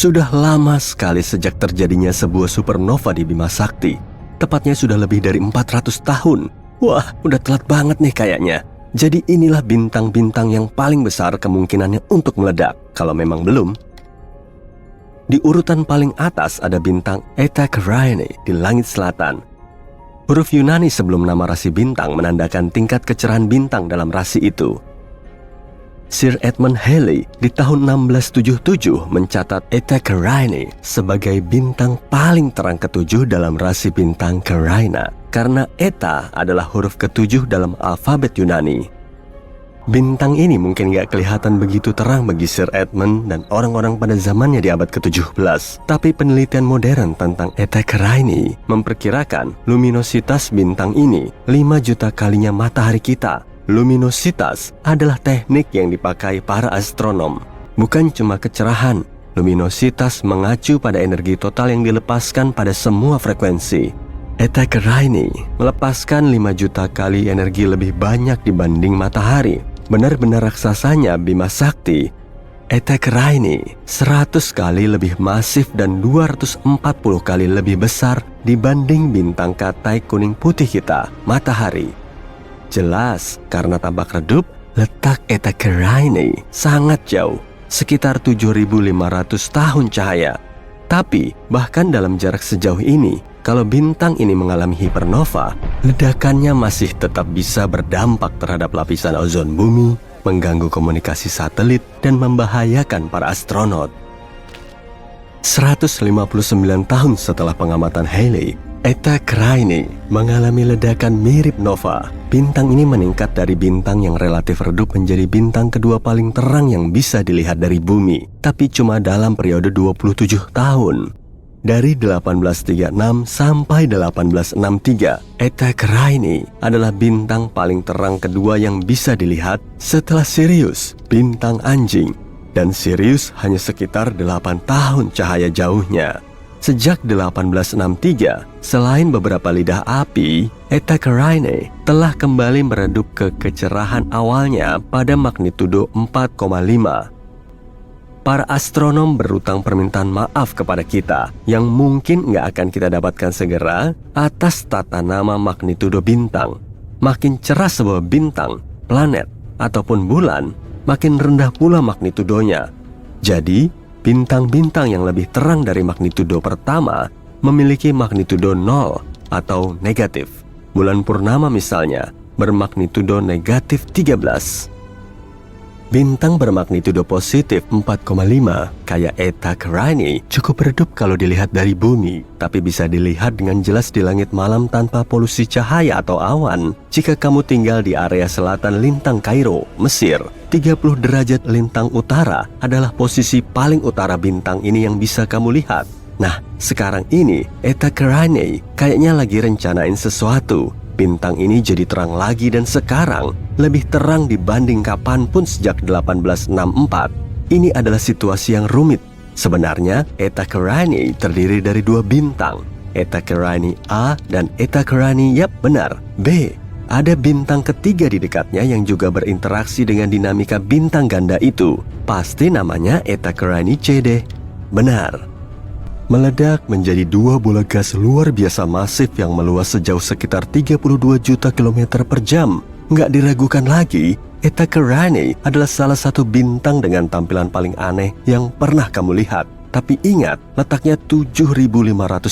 Sudah lama sekali sejak terjadinya sebuah supernova di Bima Sakti. Tepatnya sudah lebih dari 400 tahun. Wah, udah telat banget nih kayaknya. Jadi inilah bintang-bintang yang paling besar kemungkinannya untuk meledak, kalau memang belum. Di urutan paling atas ada bintang Eta Carinii di langit selatan. Huruf Yunani sebelum nama rasi bintang menandakan tingkat kecerahan bintang dalam rasi itu. Sir Edmund Halley di tahun 1677 mencatat Eta Carinii sebagai bintang paling terang ketujuh dalam rasi bintang Carina, karena Eta adalah huruf ketujuh dalam alfabet Yunani. Bintang ini mungkin gak kelihatan begitu terang bagi Sir Edmund dan orang-orang pada zamannya di abad ke-17. Tapi penelitian modern tentang Eta Carinii memperkirakan luminositas bintang ini 5 juta kalinya matahari kita. Luminositas adalah teknik yang dipakai para astronom. Bukan cuma kecerahan, luminositas mengacu pada energi total yang dilepaskan pada semua frekuensi. Eta Carinii melepaskan 5 juta kali energi lebih banyak dibanding matahari. Benar-benar raksasanya Bima Sakti. Eta Carinii 100 kali lebih masif dan 240 kali lebih besar dibanding bintang katai kuning putih kita, matahari. Jelas, karena tampak redup, letak Eta Carinii sangat jauh, sekitar 7.500 tahun cahaya. Tapi, bahkan dalam jarak sejauh ini, kalau bintang ini mengalami hipernova, ledakannya masih tetap bisa berdampak terhadap lapisan ozon bumi, mengganggu komunikasi satelit, dan membahayakan para astronot. 159 tahun setelah pengamatan Halley, Eta Carinii mengalami ledakan mirip nova. Bintang ini meningkat dari bintang yang relatif redup menjadi bintang kedua paling terang yang bisa dilihat dari bumi, tapi cuma dalam periode 27 tahun. Dari 1836 sampai 1863, Eta Carinii adalah bintang paling terang kedua yang bisa dilihat setelah Sirius, bintang anjing. Dan Sirius hanya sekitar 8 tahun cahaya jauhnya. Sejak 1863, selain beberapa lidah api, Eta Carinii telah kembali meredup ke kecerahan awalnya pada magnitudo 4,5. Para astronom berutang permintaan maaf kepada kita yang mungkin nggak akan kita dapatkan segera atas tata nama magnitudo bintang. Makin cerah sebuah bintang, planet, ataupun bulan, makin rendah pula magnitudonya. Jadi, bintang-bintang yang lebih terang dari magnitudo pertama memiliki magnitudo 0 atau negatif. Bulan purnama misalnya bermagnitudo negatif 13. Bintang bermagnitudo positif 4,5 kayak Eta Carinii cukup redup kalau dilihat dari bumi, tapi bisa dilihat dengan jelas di langit malam tanpa polusi cahaya atau awan. Jika kamu tinggal di area selatan lintang Kairo, Mesir, 30 derajat lintang utara adalah posisi paling utara bintang ini yang bisa kamu lihat. Nah, sekarang ini Eta Carinii kayaknya lagi rencanain sesuatu. Bintang ini jadi terang lagi dan sekarang lebih terang dibanding kapanpun sejak 1864. Ini adalah situasi yang rumit. Sebenarnya, Eta Carinii terdiri dari 2 bintang, Eta Carinii A dan Eta Carinii, yap benar, B. Ada bintang ketiga di dekatnya yang juga berinteraksi dengan dinamika bintang ganda itu. Pasti namanya Eta Carinii C deh. Benar. Meledak menjadi 2 bola gas luar biasa masif yang meluas sejauh sekitar 32 juta kilometer per jam. Nggak diragukan lagi, Eta Carinii adalah salah satu bintang dengan tampilan paling aneh yang pernah kamu lihat. Tapi ingat, letaknya 7.500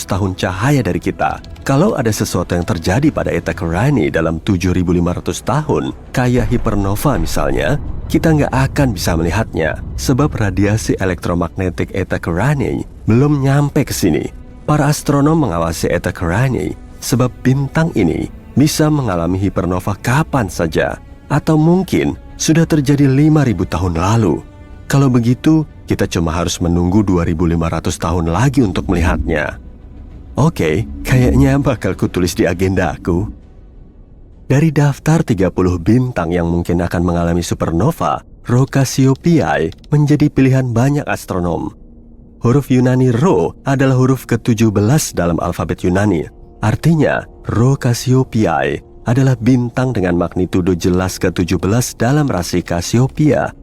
tahun cahaya dari kita. Kalau ada sesuatu yang terjadi pada Eta Carinii dalam 7.500 tahun, kayak hipernova misalnya, kita nggak akan bisa melihatnya, sebab radiasi elektromagnetik Eta Carinii belum nyampe ke sini. Para astronom mengawasi Eta Carinii sebab bintang ini bisa mengalami hipernova kapan saja, atau mungkin sudah terjadi 5.000 tahun lalu. Kalau begitu, kita cuma harus menunggu 2.500 tahun lagi untuk melihatnya. Oke, kayaknya bakal kutulis di agenda aku. Dari daftar 30 bintang yang mungkin akan mengalami supernova, Rho Cassiopeiae menjadi pilihan banyak astronom. Huruf Yunani Rho adalah huruf ke-17 dalam alfabet Yunani. Artinya, Rho Cassiopeiae adalah bintang dengan magnitudo jelas ke-17 dalam rasi Cassiopeia.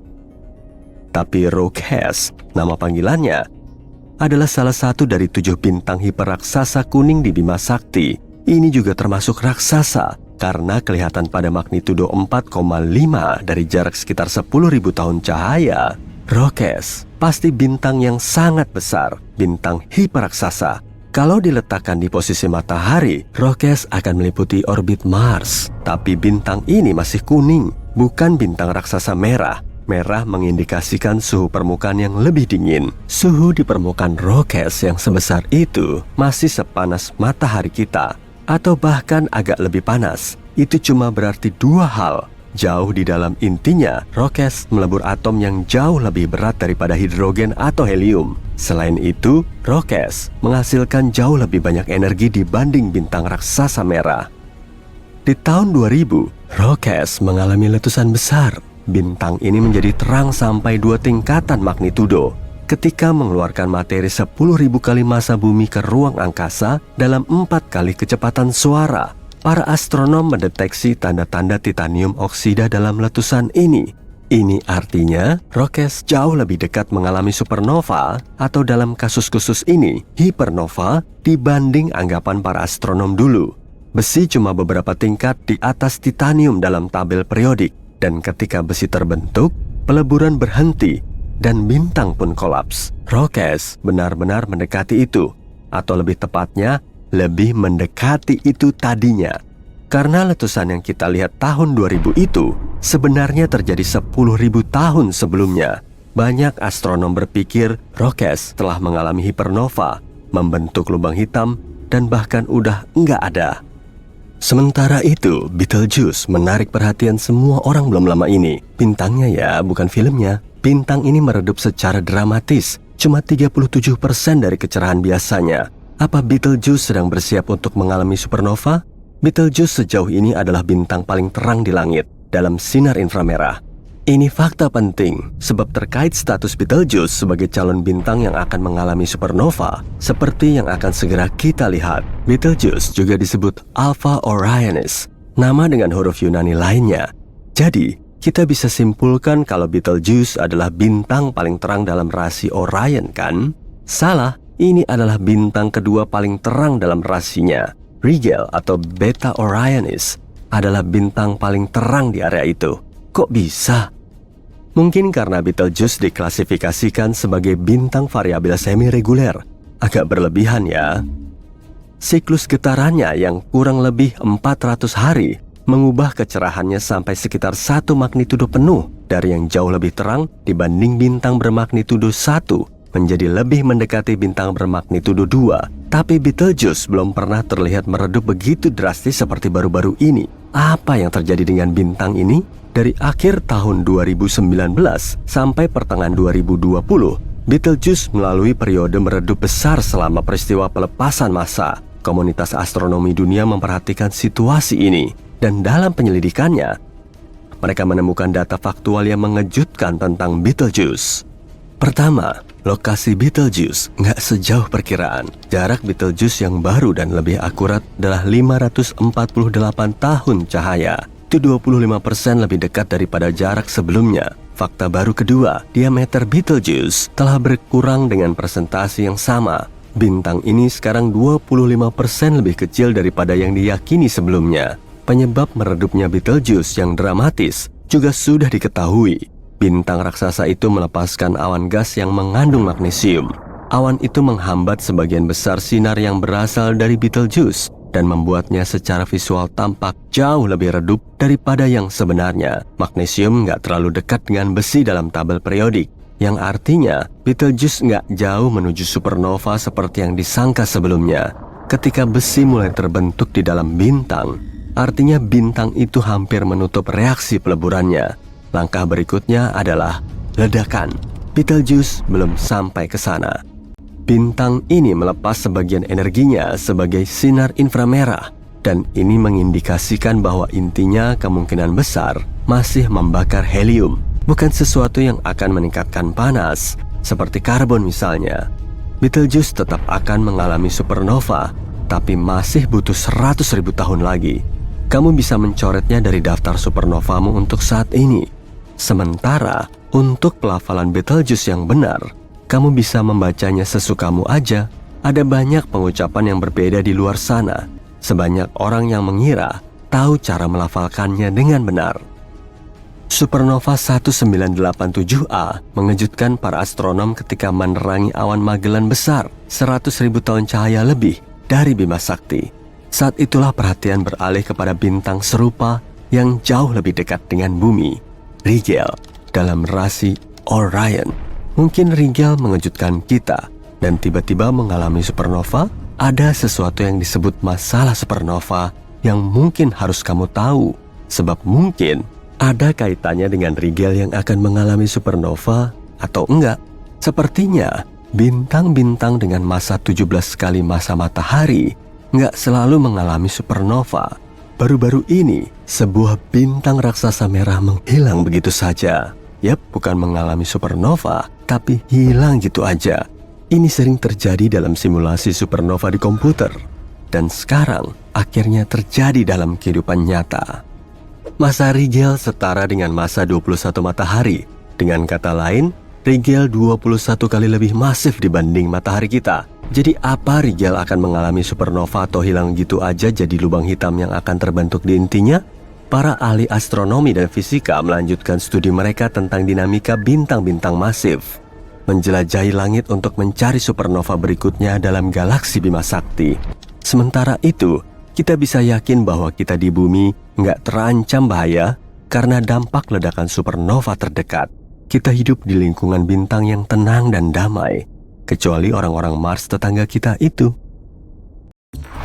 Tapi Rho Cass, nama panggilannya, adalah salah satu dari 7 bintang hiperaksasa kuning di Bima Sakti. Ini juga termasuk raksasa karena kelihatan pada magnitudo 4,5 dari jarak sekitar 10.000 tahun cahaya. Rokes pasti bintang yang sangat besar, bintang hiperaksasa. Kalau diletakkan di posisi matahari, Rokes akan meliputi orbit Mars. Tapi bintang ini masih kuning, bukan bintang raksasa merah. Merah mengindikasikan suhu permukaan yang lebih dingin. Suhu di permukaan Rokes yang sebesar itu masih sepanas matahari kita, atau bahkan agak lebih panas. Itu cuma berarti 2 hal. Jauh di dalam intinya, Rokes melebur atom yang jauh lebih berat daripada hidrogen atau helium. Selain itu, Rokes menghasilkan jauh lebih banyak energi dibanding bintang raksasa merah. Di tahun 2000, Rokes mengalami letusan besar. Bintang ini menjadi terang sampai 2 tingkatan magnitudo ketika mengeluarkan materi 10.000 kali massa bumi ke ruang angkasa dalam 4 kali kecepatan suara. Para astronom mendeteksi tanda-tanda titanium oksida dalam letusan ini. Ini artinya Rokes jauh lebih dekat mengalami supernova atau dalam kasus khusus ini hipernova dibanding anggapan para astronom dulu. Besi cuma beberapa tingkat di atas titanium dalam tabel periodik, dan ketika besi terbentuk, peleburan berhenti dan bintang pun kolaps. Rokes benar-benar mendekati itu, atau lebih tepatnya lebih mendekati itu tadinya. Karena letusan yang kita lihat tahun 2000 itu sebenarnya terjadi 10.000 tahun sebelumnya. Banyak astronom berpikir Rokes telah mengalami hipernova, membentuk lubang hitam, dan bahkan udah nggak ada. Sementara itu, Betelgeuse menarik perhatian semua orang belum lama ini. Bintangnya ya, bukan filmnya. Bintang ini meredup secara dramatis, cuma 37% dari kecerahan biasanya. Apa Betelgeuse sedang bersiap untuk mengalami supernova? Betelgeuse sejauh ini adalah bintang paling terang di langit dalam sinar inframerah. Ini fakta penting, sebab terkait status Betelgeuse sebagai calon bintang yang akan mengalami supernova, seperti yang akan segera kita lihat. Betelgeuse juga disebut Alpha Orionis, nama dengan huruf Yunani lainnya. Jadi, kita bisa simpulkan kalau Betelgeuse adalah bintang paling terang dalam rasi Orion, kan? Salah. Ini adalah bintang kedua paling terang dalam rasinya. Rigel atau Beta Orionis adalah bintang paling terang di area itu. Kok bisa? Mungkin karena Betelgeuse diklasifikasikan sebagai bintang variabel semi-reguler. Agak berlebihan ya. Siklus getarannya yang kurang lebih 400 hari mengubah kecerahannya sampai sekitar 1 magnitudo penuh dari yang jauh lebih terang dibanding bintang bermagnitudo 1 menjadi lebih mendekati bintang bermagnitudo 2. Tapi Betelgeuse belum pernah terlihat meredup begitu drastis seperti baru-baru ini. Apa yang terjadi dengan bintang ini? Dari akhir tahun 2019 sampai pertengahan 2020, Betelgeuse melalui periode meredup besar selama peristiwa pelepasan massa. Komunitas astronomi dunia memperhatikan situasi ini, dan dalam penyelidikannya, mereka menemukan data faktual yang mengejutkan tentang Betelgeuse. Pertama, lokasi Betelgeuse nggak sejauh perkiraan. Jarak Betelgeuse yang baru dan lebih akurat adalah 548 tahun cahaya. Itu 25% lebih dekat daripada jarak sebelumnya. Fakta baru kedua, diameter Betelgeuse telah berkurang dengan persentase yang sama. Bintang ini sekarang 25% lebih kecil daripada yang diyakini sebelumnya. Penyebab meredupnya Betelgeuse yang dramatis juga sudah diketahui. Bintang raksasa itu melepaskan awan gas yang mengandung magnesium. Awan itu menghambat sebagian besar sinar yang berasal dari Betelgeuse dan membuatnya secara visual tampak jauh lebih redup daripada yang sebenarnya. Magnesium nggak terlalu dekat dengan besi dalam tabel periodik, yang artinya Betelgeuse nggak jauh menuju supernova seperti yang disangka sebelumnya. Ketika besi mulai terbentuk di dalam bintang, artinya bintang itu hampir menutup reaksi peleburannya. Langkah berikutnya adalah ledakan. Betelgeuse belum sampai ke sana. Bintang ini melepas sebagian energinya sebagai sinar inframerah, dan ini mengindikasikan bahwa intinya kemungkinan besar masih membakar helium, bukan sesuatu yang akan meningkatkan panas, seperti karbon misalnya. Betelgeuse tetap akan mengalami supernova, tapi masih butuh 100.000 tahun lagi. Kamu bisa mencoretnya dari daftar supernovamu untuk saat ini. Sementara, untuk pelafalan Betelgeuse yang benar, kamu bisa membacanya sesukamu aja. Ada banyak pengucapan yang berbeda di luar sana. Sebanyak orang yang mengira tahu cara melafalkannya dengan benar. Supernova 1987A mengejutkan para astronom ketika menerangi awan Magellan besar 100.000 tahun cahaya lebih dari Bima Sakti. Saat itulah perhatian beralih kepada bintang serupa yang jauh lebih dekat dengan bumi, Rigel, dalam rasi Orion. Mungkin Rigel mengejutkan kita dan tiba-tiba mengalami supernova. Ada sesuatu yang disebut masalah supernova yang mungkin harus kamu tahu, sebab mungkin ada kaitannya dengan Rigel yang akan mengalami supernova atau enggak. Sepertinya bintang-bintang dengan massa 17 kali massa matahari enggak selalu mengalami supernova. Baru-baru ini sebuah bintang raksasa merah menghilang begitu saja. Yap, bukan mengalami supernova, tapi hilang gitu aja. Ini sering terjadi dalam simulasi supernova di komputer. Dan sekarang akhirnya terjadi dalam kehidupan nyata. Massa Rigel setara dengan massa 21 matahari. Dengan kata lain, Rigel 21 kali lebih masif dibanding matahari kita. Jadi apa Rigel akan mengalami supernova atau hilang gitu aja jadi lubang hitam yang akan terbentuk di intinya? Para ahli astronomi dan fisika melanjutkan studi mereka tentang dinamika bintang-bintang masif, menjelajahi langit untuk mencari supernova berikutnya dalam galaksi Bima Sakti. Sementara itu, kita bisa yakin bahwa kita di bumi nggak terancam bahaya karena dampak ledakan supernova terdekat. Kita hidup di lingkungan bintang yang tenang dan damai, kecuali orang-orang Mars tetangga kita itu.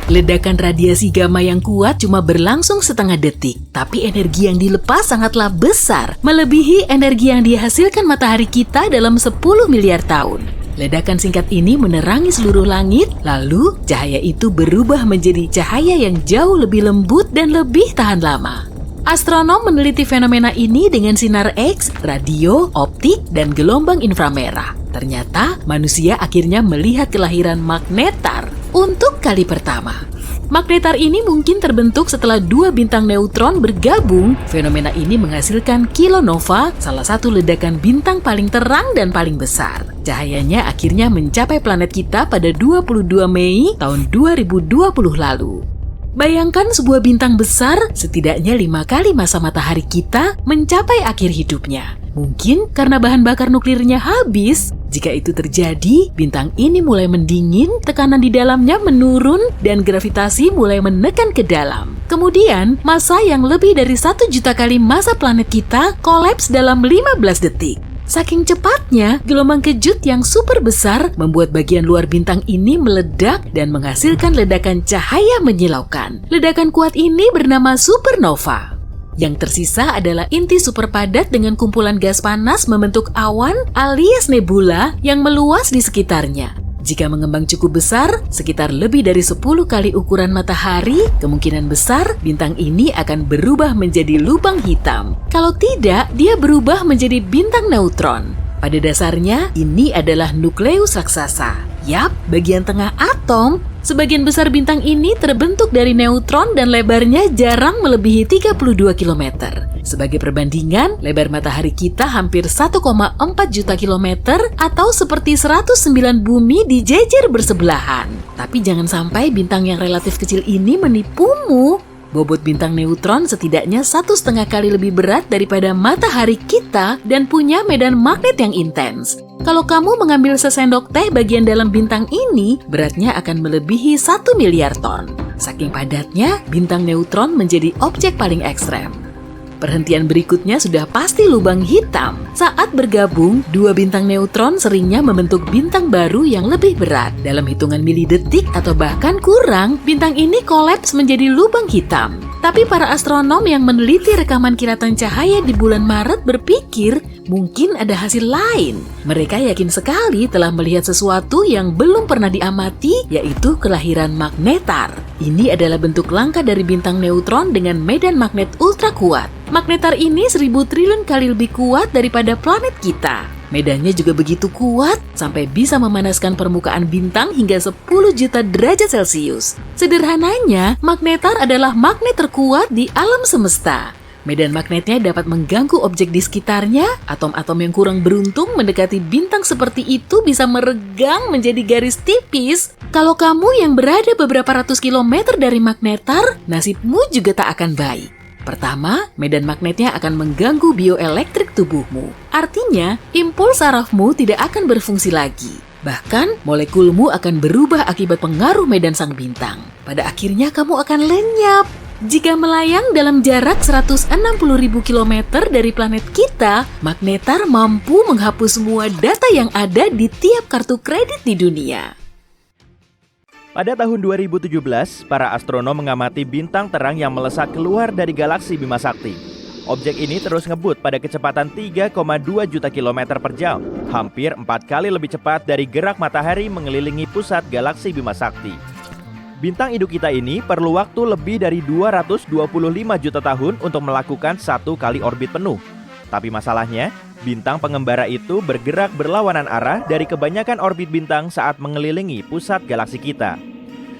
Ledakan radiasi gamma yang kuat cuma berlangsung setengah detik, tapi energi yang dilepas sangatlah besar, melebihi energi yang dihasilkan matahari kita dalam 10 miliar tahun. Ledakan singkat ini menerangi seluruh langit, lalu cahaya itu berubah menjadi cahaya yang jauh lebih lembut dan lebih tahan lama. Astronom meneliti fenomena ini dengan sinar X, radio, optik, dan gelombang inframerah. Ternyata manusia akhirnya melihat kelahiran magnetar untuk kali pertama. Magnetar ini mungkin terbentuk setelah dua bintang neutron bergabung. Fenomena ini menghasilkan kilonova, salah satu ledakan bintang paling terang dan paling besar. Cahayanya akhirnya mencapai planet kita pada 22 Mei tahun 2020 lalu. Bayangkan sebuah bintang besar setidaknya 5 kali massa matahari kita mencapai akhir hidupnya. Mungkin karena bahan bakar nuklirnya habis. Jika itu terjadi, bintang ini mulai mendingin, tekanan di dalamnya menurun, dan gravitasi mulai menekan ke dalam. Kemudian, massa yang lebih dari 1 juta kali massa planet kita kolaps dalam 15 detik. Saking cepatnya, gelombang kejut yang super besar membuat bagian luar bintang ini meledak dan menghasilkan ledakan cahaya menyilaukan. Ledakan kuat ini bernama supernova. Yang tersisa adalah inti super padat dengan kumpulan gas panas membentuk awan alias nebula yang meluas di sekitarnya. Jika mengembang cukup besar, sekitar lebih dari 10 kali ukuran matahari, kemungkinan besar bintang ini akan berubah menjadi lubang hitam. Kalau tidak, dia berubah menjadi bintang neutron. Pada dasarnya, ini adalah nukleus raksasa. Yap, bagian tengah atom. Sebagian besar bintang ini terbentuk dari neutron dan lebarnya jarang melebihi 32 km. Sebagai perbandingan, lebar matahari kita hampir 1,4 juta kilometer atau seperti 109 bumi dijejer bersebelahan. Tapi jangan sampai bintang yang relatif kecil ini menipumu. Bobot bintang neutron setidaknya 1,5 kali lebih berat daripada matahari kita dan punya medan magnet yang intens. Kalau kamu mengambil sesendok teh bagian dalam bintang ini, beratnya akan melebihi 1 miliar ton. Saking padatnya, bintang neutron menjadi objek paling ekstrem. Perhentian berikutnya sudah pasti lubang hitam. Saat bergabung, dua bintang neutron seringnya membentuk bintang baru yang lebih berat. Dalam hitungan milidetik atau bahkan kurang, bintang ini kolaps menjadi lubang hitam. Tapi para astronom yang meneliti rekaman kilatan cahaya di bulan Maret berpikir mungkin ada hasil lain. Mereka yakin sekali telah melihat sesuatu yang belum pernah diamati, yaitu kelahiran magnetar. Ini adalah bentuk langka dari bintang neutron dengan medan magnet ultra kuat. Magnetar ini 1000 triliun kali lebih kuat daripada planet kita. Medannya juga begitu kuat sampai bisa memanaskan permukaan bintang hingga 10 juta derajat Celcius. Sederhananya, magnetar adalah magnet terkuat di alam semesta. Medan magnetnya dapat mengganggu objek di sekitarnya. Atom-atom yang kurang beruntung mendekati bintang seperti itu bisa meregang menjadi garis tipis. Kalau kamu yang berada beberapa ratus kilometer dari magnetar, nasibmu juga tak akan baik. Pertama, medan magnetnya akan mengganggu bioelektrik tubuhmu. Artinya, impuls sarafmu tidak akan berfungsi lagi. Bahkan, molekulmu akan berubah akibat pengaruh medan sang bintang. Pada akhirnya kamu akan lenyap. Jika melayang dalam jarak 160.000 km dari planet kita, magnetar mampu menghapus semua data yang ada di tiap kartu kredit di dunia. Pada tahun 2017, para astronom mengamati bintang terang yang melesat keluar dari galaksi Bima Sakti. Objek ini terus ngebut pada kecepatan 3,2 juta kilometer per jam, hampir 4 kali lebih cepat dari gerak matahari mengelilingi pusat galaksi Bima Sakti. Bintang induk kita ini perlu waktu lebih dari 225 juta tahun untuk melakukan satu kali orbit penuh. Tapi masalahnya, bintang pengembara itu bergerak berlawanan arah dari kebanyakan orbit bintang saat mengelilingi pusat galaksi kita.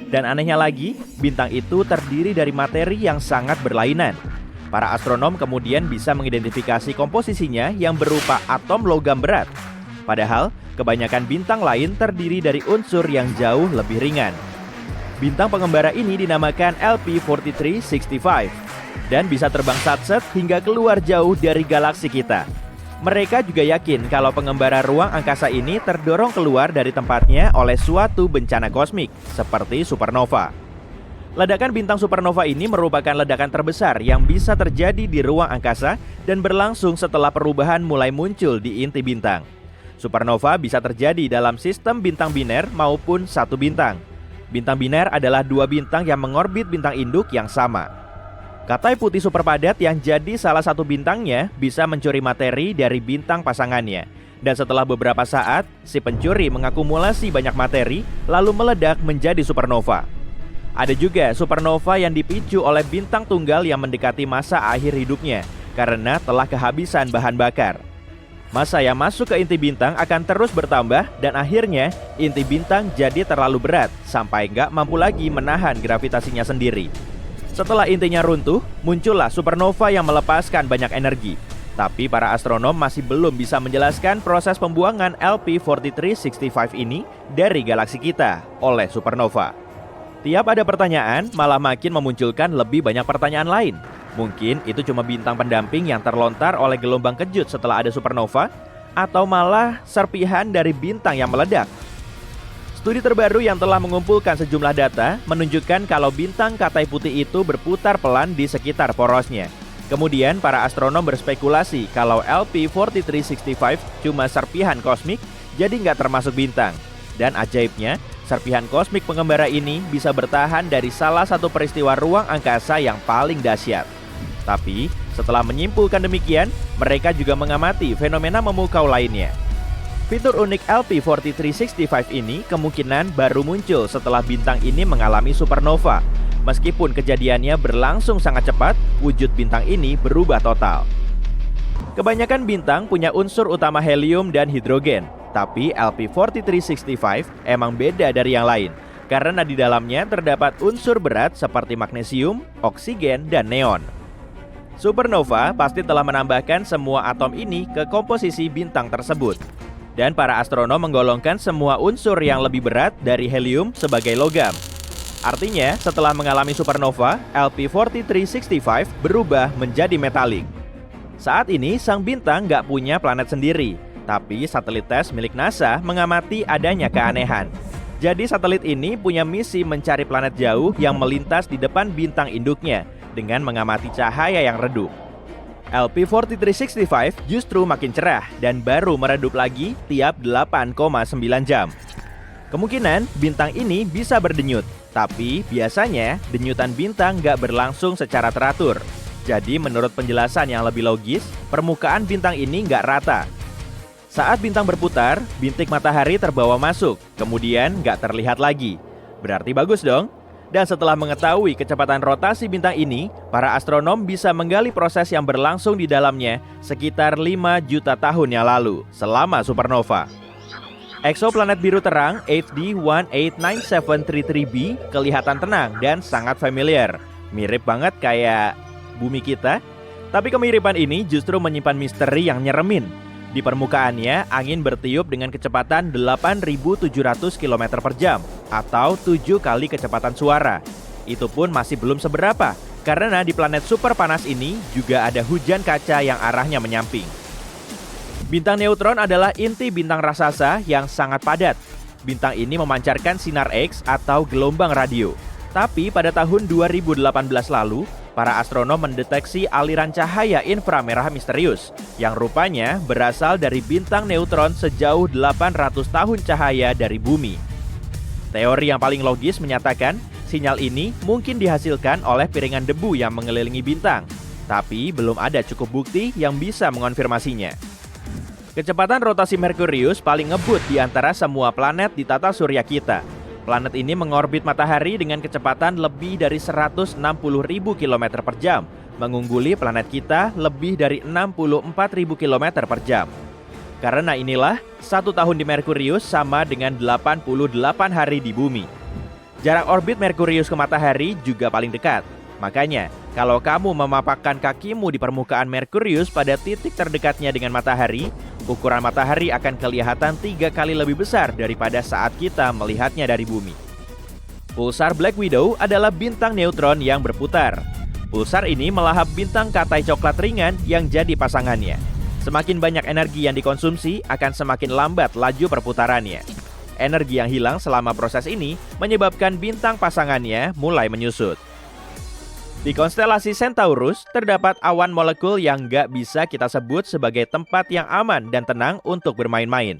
Dan anehnya lagi, bintang itu terdiri dari materi yang sangat berlainan. Para astronom kemudian bisa mengidentifikasi komposisinya yang berupa atom logam berat. Padahal, kebanyakan bintang lain terdiri dari unsur yang jauh lebih ringan. Bintang pengembara ini dinamakan LP4365 dan bisa terbang satset hingga keluar jauh dari galaksi kita. Mereka juga yakin kalau pengembara ruang angkasa ini terdorong keluar dari tempatnya oleh suatu bencana kosmik, seperti supernova. Ledakan bintang supernova ini merupakan ledakan terbesar yang bisa terjadi di ruang angkasa dan berlangsung setelah perubahan mulai muncul di inti bintang. Supernova bisa terjadi dalam sistem bintang biner maupun satu bintang. Bintang biner adalah dua bintang yang mengorbit bintang induk yang sama. Katai putih superpadat yang jadi salah satu bintangnya bisa mencuri materi dari bintang pasangannya. Dan setelah beberapa saat, si pencuri mengakumulasi banyak materi lalu meledak menjadi supernova. Ada juga supernova yang dipicu oleh bintang tunggal yang mendekati masa akhir hidupnya karena telah kehabisan bahan bakar. Massa yang masuk ke inti bintang akan terus bertambah dan akhirnya inti bintang jadi terlalu berat sampai nggak mampu lagi menahan gravitasinya sendiri. Setelah intinya runtuh, muncullah supernova yang melepaskan banyak energi. Tapi para astronom masih belum bisa menjelaskan proses pembuangan LP4365 ini dari galaksi kita oleh supernova. Tiap ada pertanyaan, malah makin memunculkan lebih banyak pertanyaan lain. Mungkin itu cuma bintang pendamping yang terlontar oleh gelombang kejut setelah ada supernova, atau malah serpihan dari bintang yang meledak. Studi terbaru yang telah mengumpulkan sejumlah data menunjukkan kalau bintang katai putih itu berputar pelan di sekitar porosnya. Kemudian para astronom berspekulasi kalau LP4365 cuma serpihan kosmik, jadi nggak termasuk bintang. Dan ajaibnya, serpihan kosmik pengembara ini bisa bertahan dari salah satu peristiwa ruang angkasa yang paling dahsyat. Tapi, setelah menyimpulkan demikian, mereka juga mengamati fenomena memukau lainnya. Fitur unik LP4365 ini kemungkinan baru muncul setelah bintang ini mengalami supernova. Meskipun kejadiannya berlangsung sangat cepat, wujud bintang ini berubah total. Kebanyakan bintang punya unsur utama helium dan hidrogen, tapi LP4365 emang beda dari yang lain, karena di dalamnya terdapat unsur berat seperti magnesium, oksigen, dan neon. Supernova pasti telah menambahkan semua atom ini ke komposisi bintang tersebut. Dan para astronom menggolongkan semua unsur yang lebih berat dari helium sebagai logam. Artinya, setelah mengalami supernova, LP4365 berubah menjadi metalik. Saat ini, sang bintang nggak punya planet sendiri, tapi satelit tes milik NASA mengamati adanya keanehan. Jadi satelit ini punya misi mencari planet jauh yang melintas di depan bintang induknya dengan mengamati cahaya yang redup. LP4365 justru makin cerah dan baru meredup lagi tiap 8,9 jam. Kemungkinan bintang ini bisa berdenyut, tapi biasanya denyutan bintang nggak berlangsung secara teratur. Jadi menurut penjelasan yang lebih logis, permukaan bintang ini nggak rata. Saat bintang berputar, bintik matahari terbawa masuk, kemudian nggak terlihat lagi. Berarti bagus dong? Dan setelah mengetahui kecepatan rotasi bintang ini, para astronom bisa menggali proses yang berlangsung di dalamnya sekitar 5 juta tahun yang lalu, selama supernova. Eksoplanet biru terang HD 189733b kelihatan tenang dan sangat familiar. Mirip banget kayak bumi kita. Tapi kemiripan ini justru menyimpan misteri yang nyeremin. Di permukaannya, angin bertiup dengan kecepatan 8.700 km per jam atau 7 kali kecepatan suara. Itu pun masih belum seberapa, karena di planet super panas ini juga ada hujan kaca yang arahnya menyamping. Bintang neutron adalah inti bintang raksasa yang sangat padat. Bintang ini memancarkan sinar X atau gelombang radio. Tapi pada tahun 2018 lalu, para astronom mendeteksi aliran cahaya inframerah misterius yang rupanya berasal dari bintang neutron sejauh 800 tahun cahaya dari bumi. Teori yang paling logis menyatakan sinyal ini mungkin dihasilkan oleh piringan debu yang mengelilingi bintang, tapi belum ada cukup bukti yang bisa mengonfirmasinya. Kecepatan rotasi Merkurius paling ngebut di antara semua planet di tata surya kita. Planet ini mengorbit matahari dengan kecepatan lebih dari 160.000 km per jam, mengungguli planet kita lebih dari 64.000 km per jam. Karena inilah, 1 tahun di Merkurius sama dengan 88 hari di bumi. Jarak orbit Merkurius ke matahari juga paling dekat. Makanya, kalau kamu memapakkan kakimu di permukaan Merkurius pada titik terdekatnya dengan matahari, ukuran matahari akan kelihatan 3 kali lebih besar daripada saat kita melihatnya dari bumi. Pulsar Black Widow adalah bintang neutron yang berputar. Pulsar ini melahap bintang katai coklat ringan yang jadi pasangannya. Semakin banyak energi yang dikonsumsi, akan semakin lambat laju perputarannya. Energi yang hilang selama proses ini menyebabkan bintang pasangannya mulai menyusut. Di konstelasi Centaurus, terdapat awan molekul yang nggak bisa kita sebut sebagai tempat yang aman dan tenang untuk bermain-main.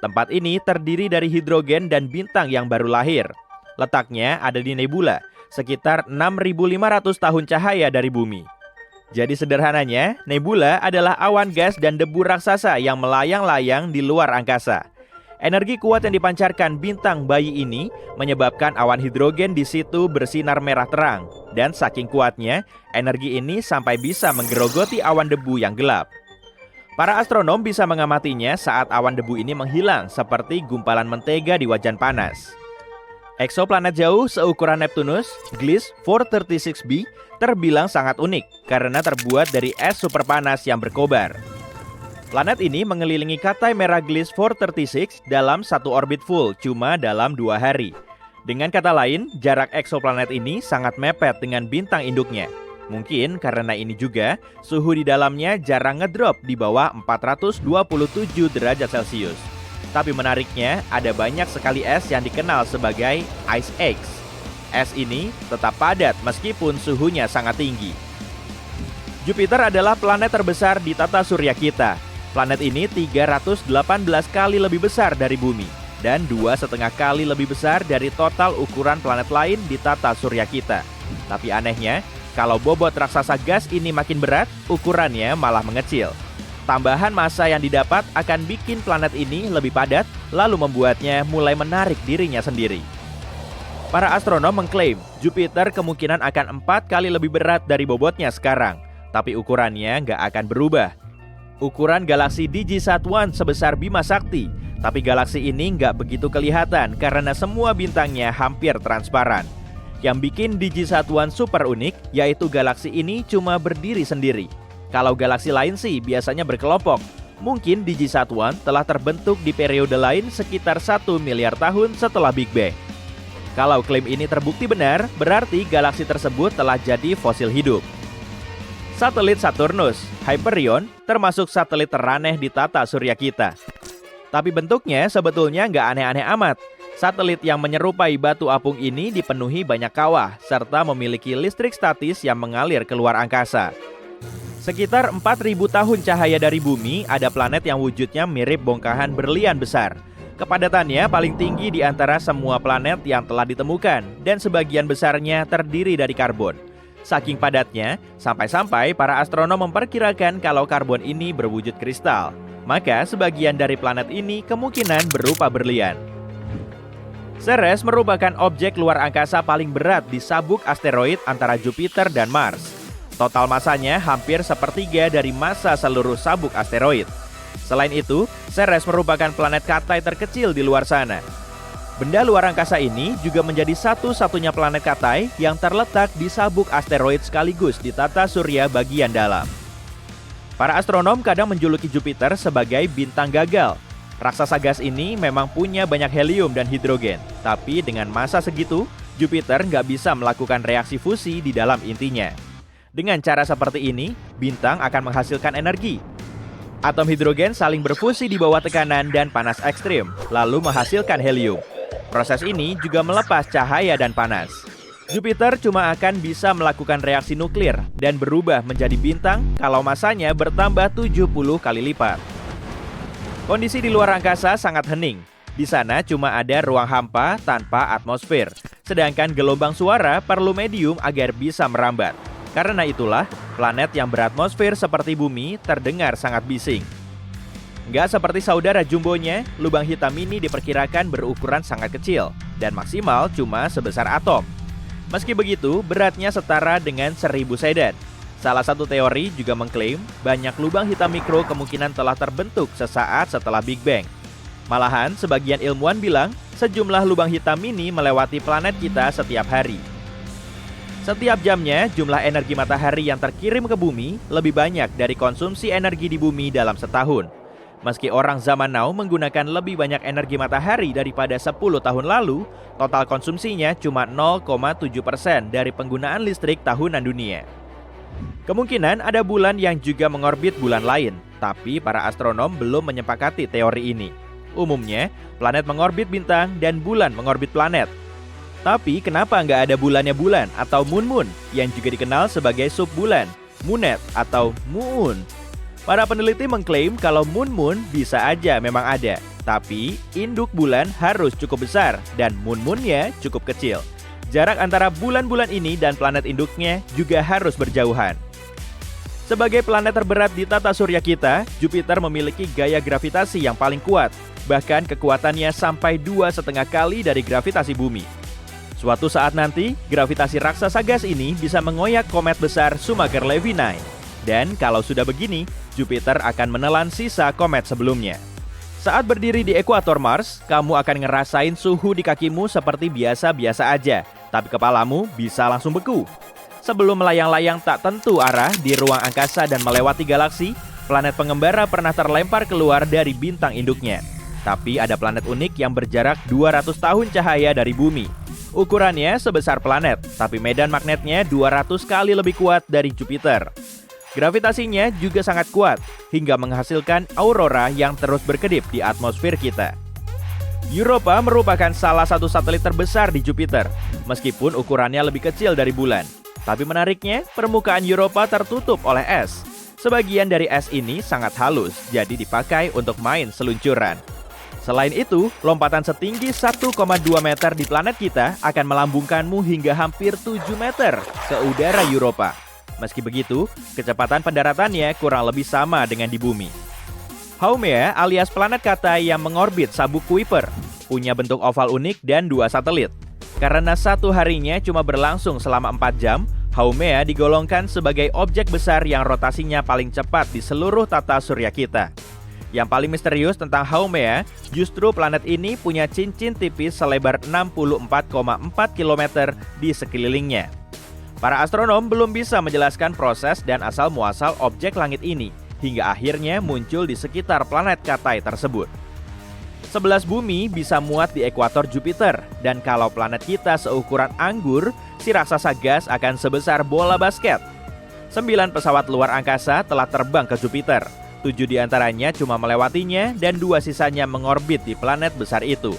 Tempat ini terdiri dari hidrogen dan bintang yang baru lahir. Letaknya ada di nebula, sekitar 6.500 tahun cahaya dari bumi. Jadi sederhananya, nebula adalah awan gas dan debu raksasa yang melayang-layang di luar angkasa. Energi kuat yang dipancarkan bintang bayi ini menyebabkan awan hidrogen di situ bersinar merah terang. Dan saking kuatnya, energi ini sampai bisa menggerogoti awan debu yang gelap. Para astronom bisa mengamatinya saat awan debu ini menghilang seperti gumpalan mentega di wajan panas. Eksoplanet jauh seukuran Neptunus, Gliese 436b, terbilang sangat unik karena terbuat dari es superpanas yang berkobar. Planet ini mengelilingi katai merah Gliese 436 dalam satu orbit full cuma dalam 2 hari. Dengan kata lain, jarak eksoplanet ini sangat mepet dengan bintang induknya. Mungkin karena ini juga, suhu di dalamnya jarang ngedrop di bawah 427 derajat Celcius. Tapi menariknya, ada banyak sekali es yang dikenal sebagai Ice X. Es ini tetap padat meskipun suhunya sangat tinggi. Jupiter adalah planet terbesar di tata surya kita. Planet ini 318 kali lebih besar dari bumi dan 2,5 kali lebih besar dari total ukuran planet lain di tata surya kita. Tapi anehnya, kalau bobot raksasa gas ini makin berat, ukurannya malah mengecil. Tambahan massa yang didapat akan bikin planet ini lebih padat, lalu membuatnya mulai menarik dirinya sendiri. Para astronom mengklaim Jupiter kemungkinan akan 4 kali lebih berat dari bobotnya sekarang, tapi ukurannya nggak akan berubah. Ukuran galaksi DG-SAT-1 sebesar Bima Sakti, tapi galaksi ini nggak begitu kelihatan karena semua bintangnya hampir transparan. Yang bikin DG-SAT-1 super unik, yaitu galaksi ini cuma berdiri sendiri. Kalau galaksi lain sih biasanya berkelompok. Mungkin DG-SAT-1 telah terbentuk di periode lain sekitar 1 miliar tahun setelah Big Bang. Kalau klaim ini terbukti benar, berarti galaksi tersebut telah jadi fosil hidup. Satelit Saturnus, Hyperion, termasuk satelit teraneh di tata surya kita. Tapi bentuknya sebetulnya nggak aneh-aneh amat. Satelit yang menyerupai batu apung ini dipenuhi banyak kawah, serta memiliki listrik statis yang mengalir keluar angkasa. Sekitar 4.000 tahun cahaya dari bumi, ada planet yang wujudnya mirip bongkahan berlian besar. Kepadatannya paling tinggi di antara semua planet yang telah ditemukan, dan sebagian besarnya terdiri dari karbon. Saking padatnya, sampai-sampai para astronom memperkirakan kalau karbon ini berwujud kristal. Maka sebagian dari planet ini kemungkinan berupa berlian. Ceres merupakan objek luar angkasa paling berat di sabuk asteroid antara Jupiter dan Mars. Total masanya hampir sepertiga dari massa seluruh sabuk asteroid. Selain itu, Ceres merupakan planet katai terkecil di luar sana. Benda luar angkasa ini juga menjadi satu-satunya planet katai yang terletak di sabuk asteroid sekaligus di tata surya bagian dalam. Para astronom kadang menjuluki Jupiter sebagai bintang gagal. Raksasa gas ini memang punya banyak helium dan hidrogen, tapi dengan massa segitu, Jupiter nggak bisa melakukan reaksi fusi di dalam intinya. Dengan cara seperti ini, bintang akan menghasilkan energi. Atom hidrogen saling berfusi di bawah tekanan dan panas ekstrim, lalu menghasilkan helium. Proses ini juga melepas cahaya dan panas. Jupiter cuma akan bisa melakukan reaksi nuklir dan berubah menjadi bintang kalau masanya bertambah 70 kali lipat. Kondisi di luar angkasa sangat hening. Di sana cuma ada ruang hampa tanpa atmosfer, sedangkan gelombang suara perlu medium agar bisa merambat. Karena itulah, planet yang beratmosfer seperti bumi terdengar sangat bising. Nggak seperti saudara jumbonya, lubang hitam ini diperkirakan berukuran sangat kecil dan maksimal cuma sebesar atom. Meski begitu, beratnya setara dengan 1000 sedan. Salah satu teori juga mengklaim banyak lubang hitam mikro kemungkinan telah terbentuk sesaat setelah Big Bang. Malahan, sebagian ilmuwan bilang sejumlah lubang hitam mini melewati planet kita setiap hari. Setiap jamnya, jumlah energi matahari yang terkirim ke bumi lebih banyak dari konsumsi energi di bumi dalam setahun. Meski orang zaman now menggunakan lebih banyak energi matahari daripada 10 tahun lalu, total konsumsinya cuma 0,7% dari penggunaan listrik tahunan dunia. Kemungkinan ada bulan yang juga mengorbit bulan lain, tapi para astronom belum menyepakati teori ini. Umumnya, planet mengorbit bintang dan bulan mengorbit planet. Tapi kenapa nggak ada bulannya bulan atau moon yang juga dikenal sebagai subbulan, moonet atau moon? Para peneliti mengklaim kalau moon bisa aja memang ada, tapi induk bulan harus cukup besar dan moon-nya cukup kecil. Jarak antara bulan-bulan ini dan planet induknya juga harus berjauhan. Sebagai planet terberat di tata surya kita, Jupiter memiliki gaya gravitasi yang paling kuat, bahkan kekuatannya sampai 2,5 kali dari gravitasi bumi. Suatu saat nanti, gravitasi raksasa gas ini bisa mengoyak komet besar Shoemaker-Levy 9. Dan kalau sudah begini, Jupiter akan menelan sisa komet sebelumnya. Saat berdiri di ekuator Mars, kamu akan ngerasain suhu di kakimu seperti biasa-biasa aja, tapi kepalamu bisa langsung beku. Sebelum melayang-layang tak tentu arah di ruang angkasa dan melewati galaksi, planet pengembara pernah terlempar keluar dari bintang induknya. Tapi ada planet unik yang berjarak 200 tahun cahaya dari bumi. Ukurannya sebesar planet, tapi medan magnetnya 200 kali lebih kuat dari Jupiter. Gravitasinya juga sangat kuat, hingga menghasilkan aurora yang terus berkedip di atmosfer kita. Europa merupakan salah satu satelit terbesar di Jupiter, meskipun ukurannya lebih kecil dari bulan. Tapi menariknya, permukaan Europa tertutup oleh es. Sebagian dari es ini sangat halus, jadi dipakai untuk main seluncuran. Selain itu, lompatan setinggi 1,2 meter di planet kita akan melambungkanmu hingga hampir 7 meter ke udara Europa. Meski begitu, kecepatan pendaratannya kurang lebih sama dengan di bumi. Haumea alias planet kata yang mengorbit sabuk Kuiper, punya bentuk oval unik dan 2 satelit. Karena satu harinya cuma berlangsung selama 4 jam, Haumea digolongkan sebagai objek besar yang rotasinya paling cepat di seluruh tata surya kita. Yang paling misterius tentang Haumea, justru planet ini punya cincin tipis selebar 64,4 km di sekelilingnya. Para astronom belum bisa menjelaskan proses dan asal-muasal objek langit ini, hingga akhirnya muncul di sekitar planet Katai tersebut. 11 bumi bisa muat di ekuator Jupiter, dan kalau planet kita seukuran anggur, si raksasa gas akan sebesar bola basket. 9 pesawat luar angkasa telah terbang ke Jupiter. 7 diantaranya cuma melewatinya dan 2 sisanya mengorbit di planet besar itu.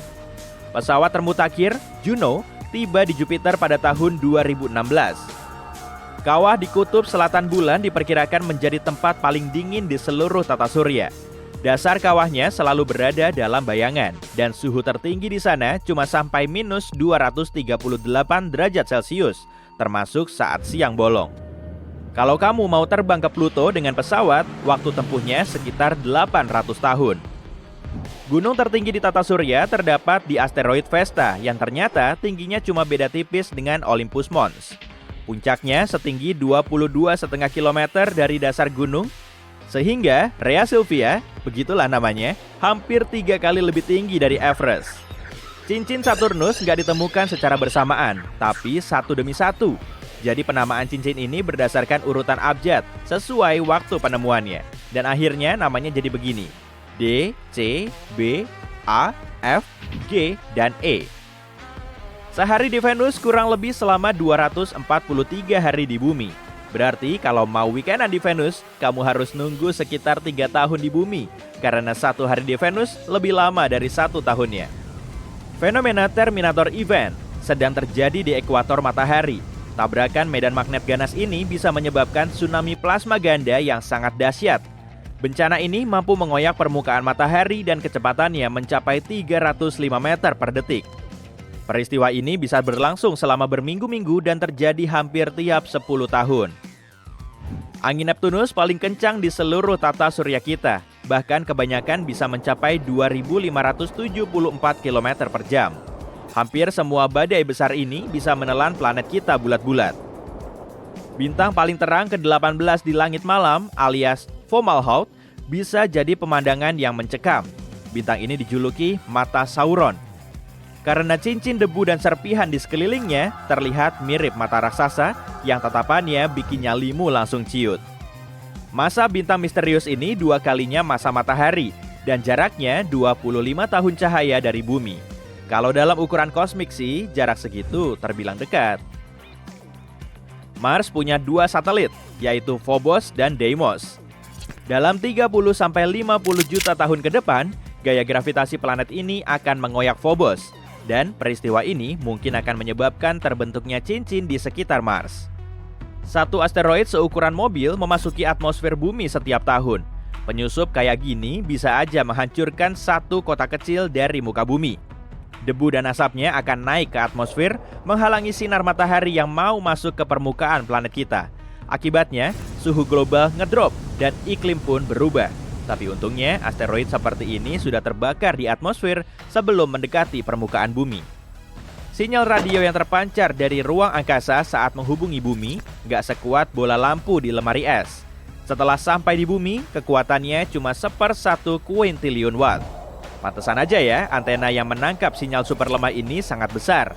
Pesawat termutakhir, Juno, tiba di Jupiter pada tahun 2016. Kawah di kutub selatan bulan diperkirakan menjadi tempat paling dingin di seluruh tata surya. Dasar kawahnya selalu berada dalam bayangan, dan suhu tertinggi di sana cuma sampai minus 238 derajat Celcius, termasuk saat siang bolong. Kalau kamu mau terbang ke Pluto dengan pesawat, waktu tempuhnya sekitar 800 tahun. Gunung tertinggi di tata surya terdapat di asteroid Vesta, yang ternyata tingginya cuma beda tipis dengan Olympus Mons. Puncaknya setinggi 22,5 km dari dasar gunung, sehingga Rhea Silvia, begitulah namanya, hampir 3 kali lebih tinggi dari Everest. Cincin Saturnus nggak ditemukan secara bersamaan, tapi satu demi satu. Jadi penamaan cincin ini berdasarkan urutan abjad sesuai waktu penemuannya. Dan akhirnya namanya jadi begini: D, C, B, A, F, G, dan E. Sehari di Venus kurang lebih selama 243 hari di bumi. Berarti kalau mau weekendan di Venus, kamu harus nunggu sekitar 3 tahun di bumi. Karena 1 hari di Venus lebih lama dari 1 tahunnya. Fenomena Terminator Event sedang terjadi di ekuator matahari. Tabrakan medan magnet ganas ini bisa menyebabkan tsunami plasma ganda yang sangat dahsyat. Bencana ini mampu mengoyak permukaan matahari dan kecepatannya mencapai 305 meter per detik. Peristiwa ini bisa berlangsung selama berminggu-minggu dan terjadi hampir tiap 10 tahun. Angin Neptunus paling kencang di seluruh tata surya kita, bahkan kebanyakan bisa mencapai 2.574 km per jam. Hampir semua badai besar ini bisa menelan planet kita bulat-bulat. Bintang paling terang ke-18 di langit malam alias Fomalhaut bisa jadi pemandangan yang mencekam. Bintang ini dijuluki mata Sauron. Karena cincin debu dan serpihan di sekelilingnya terlihat mirip mata raksasa yang tatapannya bikin nyalimu langsung ciut. Masa bintang misterius ini 2 kalinya masa matahari dan jaraknya 25 tahun cahaya dari bumi. Kalau dalam ukuran kosmik sih, jarak segitu terbilang dekat. Mars punya 2 satelit, yaitu Phobos dan Deimos. Dalam 30-50 juta tahun ke depan, gaya gravitasi planet ini akan mengoyak Phobos. Dan peristiwa ini mungkin akan menyebabkan terbentuknya cincin di sekitar Mars. 1 asteroid seukuran mobil memasuki atmosfer bumi setiap tahun. Penyusup kayak gini bisa aja menghancurkan 1 kota kecil dari muka bumi. Debu dan asapnya akan naik ke atmosfer, menghalangi sinar matahari yang mau masuk ke permukaan planet kita. Akibatnya, suhu global ngedrop dan iklim pun berubah. Tapi untungnya, asteroid seperti ini sudah terbakar di atmosfer sebelum mendekati permukaan bumi. Sinyal radio yang terpancar dari ruang angkasa saat menghubungi bumi nggak sekuat bola lampu di lemari es. Setelah sampai di bumi, kekuatannya cuma 1/1 kuintillion watt. Pantesan aja ya, antena yang menangkap sinyal super lemah ini sangat besar.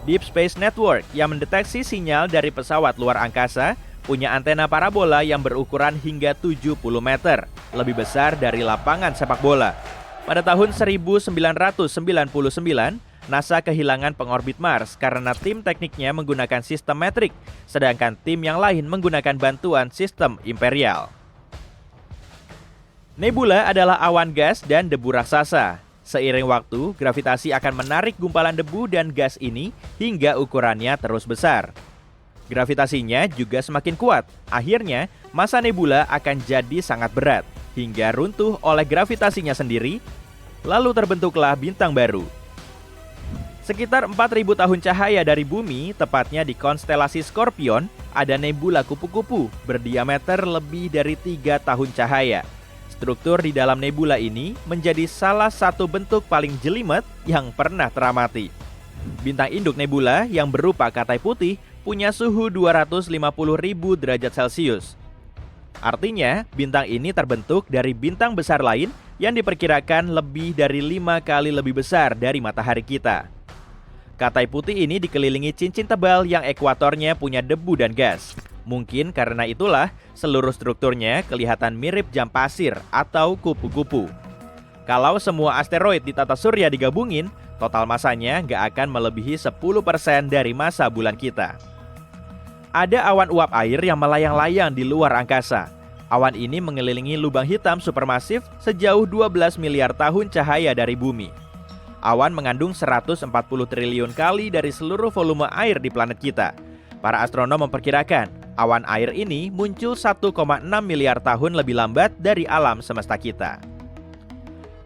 Deep Space Network yang mendeteksi sinyal dari pesawat luar angkasa punya antena parabola yang berukuran hingga 70 meter, lebih besar dari lapangan sepak bola. Pada tahun 1999, NASA kehilangan pengorbit Mars karena tim tekniknya menggunakan sistem metrik, sedangkan tim yang lain menggunakan bantuan sistem imperial. Nebula adalah awan gas dan debu raksasa. Seiring waktu, gravitasi akan menarik gumpalan debu dan gas ini hingga ukurannya terus besar. Gravitasinya juga semakin kuat. Akhirnya, massa nebula akan jadi sangat berat hingga runtuh oleh gravitasinya sendiri, lalu terbentuklah bintang baru. Sekitar 4.000 tahun cahaya dari bumi, tepatnya di konstelasi Scorpion, ada nebula kupu-kupu berdiameter lebih dari 3 tahun cahaya. Struktur di dalam nebula ini menjadi salah satu bentuk paling jelimet yang pernah teramati. Bintang induk nebula yang berupa katai putih punya suhu 250.000 derajat Celcius. Artinya, bintang ini terbentuk dari bintang besar lain yang diperkirakan lebih dari 5 kali lebih besar dari matahari kita. Katai putih ini dikelilingi cincin tebal yang ekuatornya punya debu dan gas. Mungkin karena itulah seluruh strukturnya kelihatan mirip jam pasir atau kupu-kupu. Kalau semua asteroid di tata surya digabungin, total masanya nggak akan melebihi 10% dari massa bulan kita. Ada awan uap air yang melayang-layang di luar angkasa. Awan ini mengelilingi lubang hitam supermasif sejauh 12 miliar tahun cahaya dari bumi. Awan mengandung 140 triliun kali dari seluruh volume air di planet kita. Para astronom memperkirakan awan air ini muncul 1,6 miliar tahun lebih lambat dari alam semesta kita.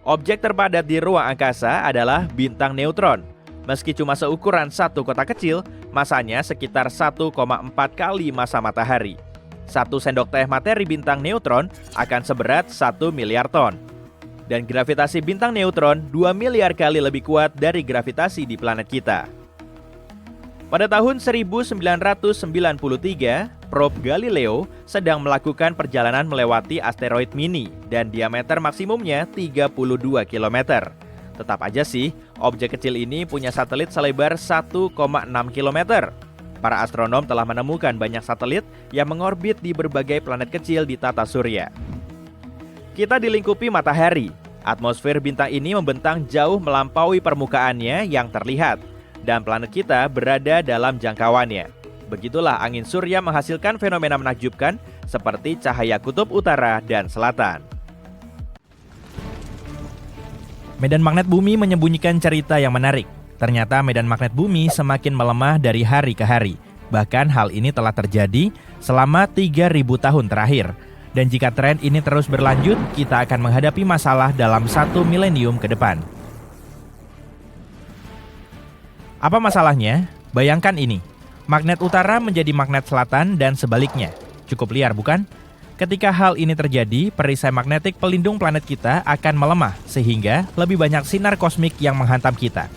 Objek terpadat di ruang angkasa adalah bintang neutron. Meski cuma seukuran 1 kota kecil, masanya sekitar 1,4 kali massa matahari. 1 sendok teh materi bintang neutron akan seberat 1 miliar ton. Dan gravitasi bintang neutron 2 miliar kali lebih kuat dari gravitasi di planet kita. Pada tahun 1993, probe Galileo sedang melakukan perjalanan melewati asteroid Mini dan diameter maksimumnya 32 km. Tetap aja sih, objek kecil ini punya satelit selebar 1,6 km. para astronom telah menemukan banyak satelit yang mengorbit di berbagai planet kecil di tata surya. Kita dilingkupi matahari. Atmosfer bintang ini membentang jauh melampaui permukaannya yang terlihat, dan planet kita berada dalam jangkauannya. Begitulah angin surya menghasilkan fenomena menakjubkan seperti cahaya kutub utara dan selatan. Medan magnet bumi menyembunyikan cerita yang menarik. Ternyata medan magnet bumi semakin melemah dari hari ke hari. Bahkan hal ini telah terjadi selama 3.000 tahun terakhir. Dan jika tren ini terus berlanjut, kita akan menghadapi masalah dalam 1 milenium ke depan. Apa masalahnya? Bayangkan ini. Magnet utara menjadi magnet selatan dan sebaliknya. Cukup liar, bukan? Ketika hal ini terjadi, perisai magnetik pelindung planet kita akan melemah, sehingga lebih banyak sinar kosmik yang menghantam kita.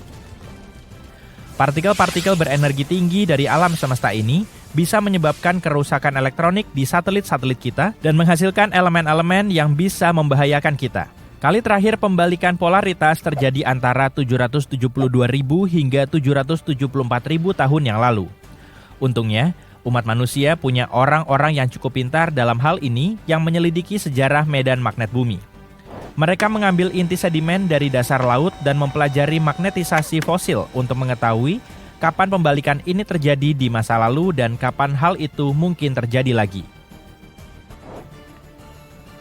Partikel-partikel berenergi tinggi dari alam semesta ini bisa menyebabkan kerusakan elektronik di satelit-satelit kita dan menghasilkan elemen-elemen yang bisa membahayakan kita. Kali terakhir pembalikan polaritas terjadi antara 772.000 hingga 774.000 tahun yang lalu. Untungnya, umat manusia punya orang-orang yang cukup pintar dalam hal ini yang menyelidiki sejarah medan magnet bumi. Mereka mengambil inti sedimen dari dasar laut dan mempelajari magnetisasi fosil untuk mengetahui kapan pembalikan ini terjadi di masa lalu dan kapan hal itu mungkin terjadi lagi.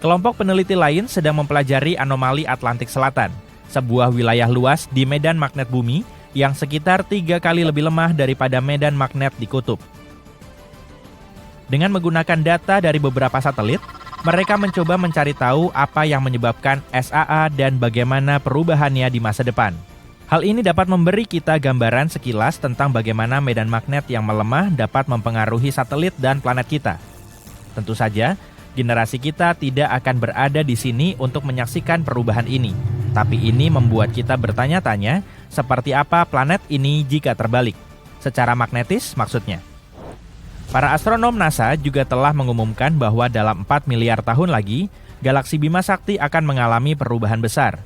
Kelompok peneliti lain sedang mempelajari anomali Atlantik Selatan, sebuah wilayah luas di medan magnet bumi yang sekitar 3 kali lebih lemah daripada medan magnet di kutub. Dengan menggunakan data dari beberapa satelit, mereka mencoba mencari tahu apa yang menyebabkan SAA dan bagaimana perubahannya di masa depan. Hal ini dapat memberi kita gambaran sekilas tentang bagaimana medan magnet yang melemah dapat mempengaruhi satelit dan planet kita. Tentu saja, generasi kita tidak akan berada di sini untuk menyaksikan perubahan ini. Tapi ini membuat kita bertanya-tanya, seperti apa planet ini jika terbalik? Secara magnetis maksudnya. Para astronom NASA juga telah mengumumkan bahwa dalam 4 miliar tahun lagi, galaksi Bima Sakti akan mengalami perubahan besar.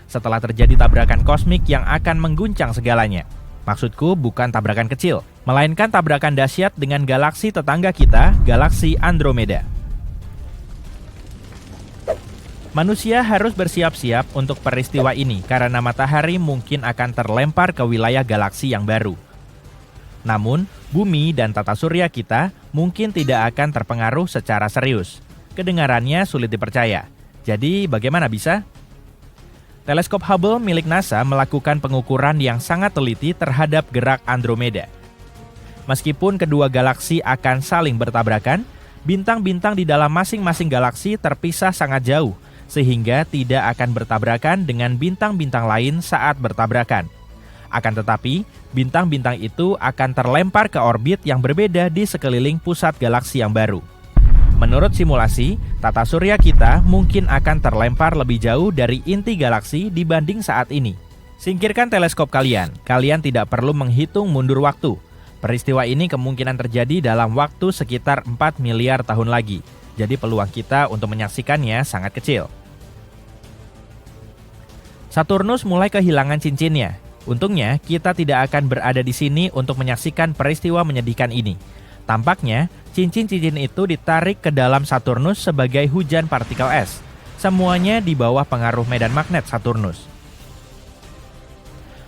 Setelah terjadi tabrakan kosmik yang akan mengguncang segalanya. Maksudku bukan tabrakan kecil, melainkan tabrakan dahsyat dengan galaksi tetangga kita, galaksi Andromeda. Manusia harus bersiap-siap untuk peristiwa ini karena matahari mungkin akan terlempar ke wilayah galaksi yang baru. Namun, bumi dan tata surya kita mungkin tidak akan terpengaruh secara serius. Kedengarannya sulit dipercaya. Jadi, bagaimana bisa? Teleskop Hubble milik NASA melakukan pengukuran yang sangat teliti terhadap gerak Andromeda. Meskipun kedua galaksi akan saling bertabrakan, bintang-bintang di dalam masing-masing galaksi terpisah sangat jauh, sehingga tidak akan bertabrakan dengan bintang-bintang lain saat bertabrakan. Akan tetapi, bintang-bintang itu akan terlempar ke orbit yang berbeda di sekeliling pusat galaksi yang baru. Menurut simulasi, tata surya kita mungkin akan terlempar lebih jauh dari inti galaksi dibanding saat ini. Singkirkan teleskop kalian tidak perlu menghitung mundur waktu. Peristiwa ini kemungkinan terjadi dalam waktu sekitar 4 miliar tahun lagi. Jadi peluang kita untuk menyaksikannya sangat kecil. Saturnus mulai kehilangan cincinnya. Untungnya, kita tidak akan berada di sini untuk menyaksikan peristiwa menyedihkan ini. Tampaknya, cincin-cincin itu ditarik ke dalam Saturnus sebagai hujan partikel es. Semuanya di bawah pengaruh medan magnet Saturnus.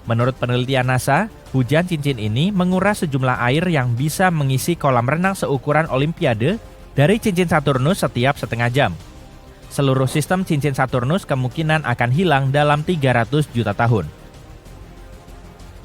Menurut penelitian NASA, hujan cincin ini menguras sejumlah air yang bisa mengisi kolam renang seukuran Olimpiade dari cincin Saturnus setiap setengah jam. Seluruh sistem cincin Saturnus kemungkinan akan hilang dalam 300 juta tahun.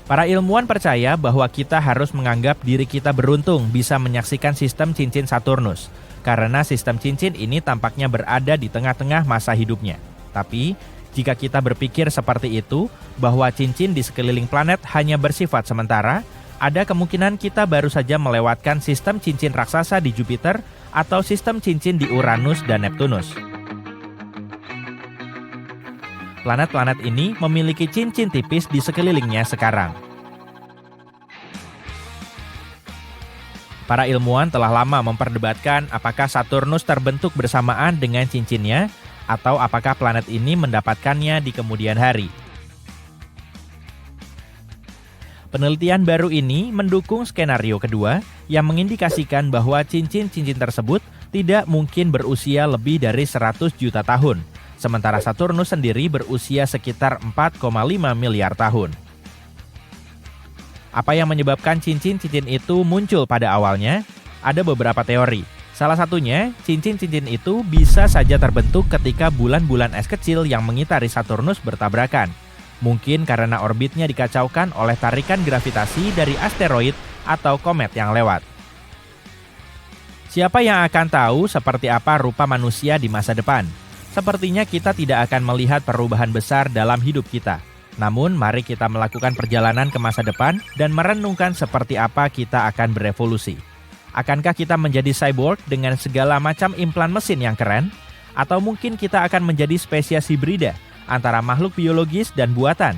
Para ilmuwan percaya bahwa kita harus menganggap diri kita beruntung bisa menyaksikan sistem cincin Saturnus, karena sistem cincin ini tampaknya berada di tengah-tengah masa hidupnya. Tapi, jika kita berpikir seperti itu, bahwa cincin di sekeliling planet hanya bersifat sementara, ada kemungkinan kita baru saja melewatkan sistem cincin raksasa di Jupiter atau sistem cincin di Uranus dan Neptunus. Planet-planet ini memiliki cincin tipis di sekelilingnya sekarang. Para ilmuwan telah lama memperdebatkan apakah Saturnus terbentuk bersamaan dengan cincinnya atau apakah planet ini mendapatkannya di kemudian hari. Penelitian baru ini mendukung skenario kedua yang mengindikasikan bahwa cincin-cincin tersebut tidak mungkin berusia lebih dari 100 juta tahun, sementara Saturnus sendiri berusia sekitar 4,5 miliar tahun. Apa yang menyebabkan cincin-cincin itu muncul pada awalnya? Ada beberapa teori. Salah satunya, cincin-cincin itu bisa saja terbentuk ketika bulan-bulan es kecil yang mengitari Saturnus bertabrakan. Mungkin karena orbitnya dikacaukan oleh tarikan gravitasi dari asteroid atau komet yang lewat. Siapa yang akan tahu seperti apa rupa manusia di masa depan? Sepertinya kita tidak akan melihat perubahan besar dalam hidup kita. Namun, mari kita melakukan perjalanan ke masa depan dan merenungkan seperti apa kita akan berevolusi. Akankah kita menjadi cyborg dengan segala macam implan mesin yang keren? Atau mungkin kita akan menjadi spesies hibrida antara makhluk biologis dan buatan?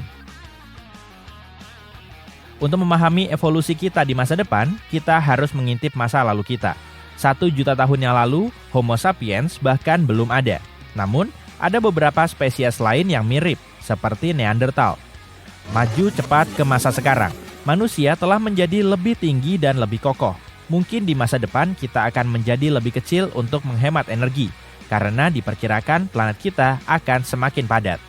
Untuk memahami evolusi kita di masa depan, kita harus mengintip masa lalu kita. 1 juta tahun yang lalu, Homo sapiens bahkan belum ada. Namun, ada beberapa spesies lain yang mirip, seperti Neanderthal. Maju cepat ke masa sekarang, manusia telah menjadi lebih tinggi dan lebih kokoh. Mungkin di masa depan kita akan menjadi lebih kecil untuk menghemat energi, karena diperkirakan planet kita akan semakin padat.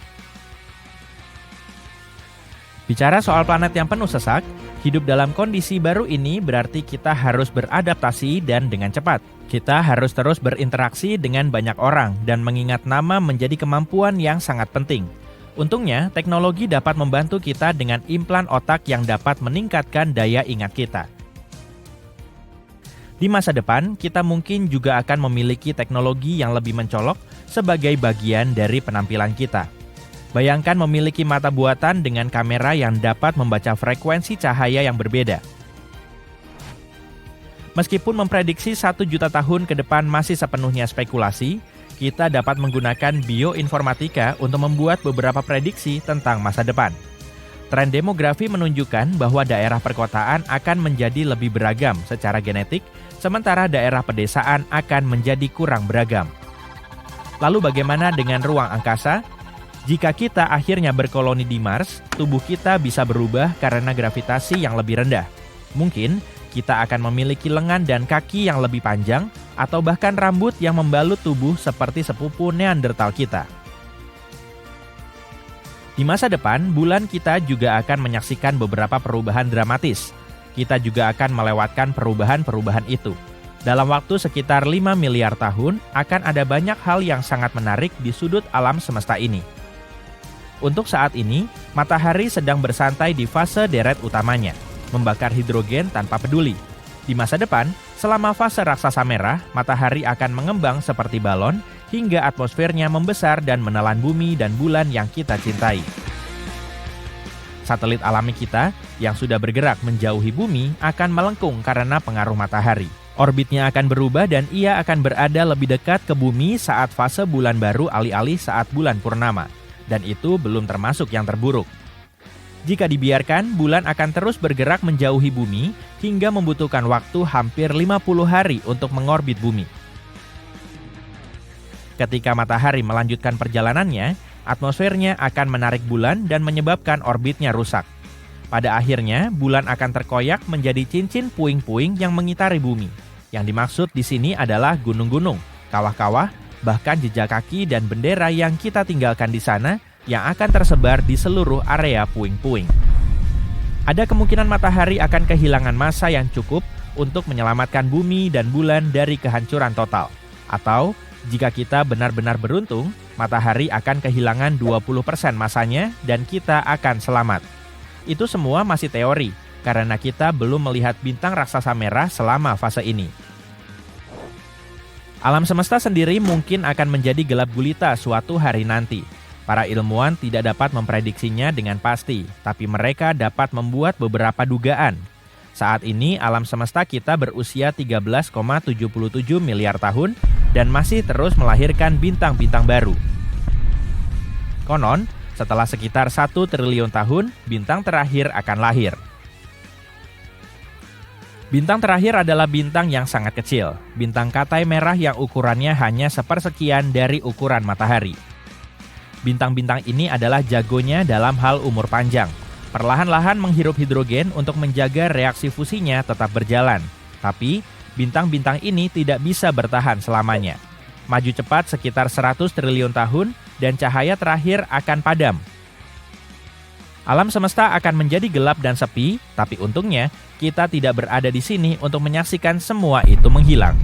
Bicara soal planet yang penuh sesak, hidup dalam kondisi baru ini berarti kita harus beradaptasi dan dengan cepat. Kita harus terus berinteraksi dengan banyak orang dan mengingat nama menjadi kemampuan yang sangat penting. Untungnya, teknologi dapat membantu kita dengan implan otak yang dapat meningkatkan daya ingat kita. Di masa depan, kita mungkin juga akan memiliki teknologi yang lebih mencolok sebagai bagian dari penampilan kita. Bayangkan memiliki mata buatan dengan kamera yang dapat membaca frekuensi cahaya yang berbeda. Meskipun memprediksi 1 juta tahun ke depan masih sepenuhnya spekulasi, kita dapat menggunakan bioinformatika untuk membuat beberapa prediksi tentang masa depan. Tren demografi menunjukkan bahwa daerah perkotaan akan menjadi lebih beragam secara genetik, sementara daerah pedesaan akan menjadi kurang beragam. Lalu bagaimana dengan ruang angkasa? Jika kita akhirnya berkoloni di Mars, tubuh kita bisa berubah karena gravitasi yang lebih rendah. Mungkin kita akan memiliki lengan dan kaki yang lebih panjang, atau bahkan rambut yang membalut tubuh seperti sepupu Neanderthal kita. Di masa depan, bulan kita juga akan menyaksikan beberapa perubahan dramatis. Kita juga akan melewatkan perubahan-perubahan itu. Dalam waktu sekitar 5 miliar tahun, akan ada banyak hal yang sangat menarik di sudut alam semesta ini. Untuk saat ini, matahari sedang bersantai di fase deret utamanya, membakar hidrogen tanpa peduli. Di masa depan, selama fase raksasa merah, matahari akan mengembang seperti balon, hingga atmosfernya membesar dan menelan bumi dan bulan yang kita cintai. Satelit alami kita yang sudah bergerak menjauhi bumi akan melengkung karena pengaruh matahari. Orbitnya akan berubah dan ia akan berada lebih dekat ke bumi saat fase bulan baru alih-alih saat bulan purnama. Dan itu belum termasuk yang terburuk. Jika dibiarkan, bulan akan terus bergerak menjauhi bumi hingga membutuhkan waktu hampir 50 hari untuk mengorbit bumi. Ketika matahari melanjutkan perjalanannya, atmosfernya akan menarik bulan dan menyebabkan orbitnya rusak. Pada akhirnya, bulan akan terkoyak menjadi cincin puing-puing yang mengitari bumi. Yang dimaksud di sini adalah gunung-gunung, kawah-kawah, bahkan jejak kaki dan bendera yang kita tinggalkan di sana yang akan tersebar di seluruh area puing-puing. Ada kemungkinan matahari akan kehilangan massa yang cukup untuk menyelamatkan bumi dan bulan dari kehancuran total. Atau, jika kita benar-benar beruntung, matahari akan kehilangan 20% massanya dan kita akan selamat. Itu semua masih teori, karena kita belum melihat bintang raksasa merah selama fase ini. Alam semesta sendiri mungkin akan menjadi gelap gulita suatu hari nanti. Para ilmuwan tidak dapat memprediksinya dengan pasti, tapi mereka dapat membuat beberapa dugaan. Saat ini alam semesta kita berusia 13,77 miliar tahun dan masih terus melahirkan bintang-bintang baru. Konon, setelah sekitar 1 triliun tahun, bintang terakhir akan lahir. Bintang terakhir adalah bintang yang sangat kecil, bintang katai merah yang ukurannya hanya sepersekian dari ukuran matahari. Bintang-bintang ini adalah jagonya dalam hal umur panjang. perlahan-lahan menghirup hidrogen untuk menjaga reaksi fusinya tetap berjalan. Tapi, bintang-bintang ini tidak bisa bertahan selamanya. Maju cepat sekitar 100 triliun tahun dan cahaya terakhir akan padam. Alam semesta akan menjadi gelap dan sepi, tapi untungnya kita tidak berada di sini untuk menyaksikan semua itu menghilang.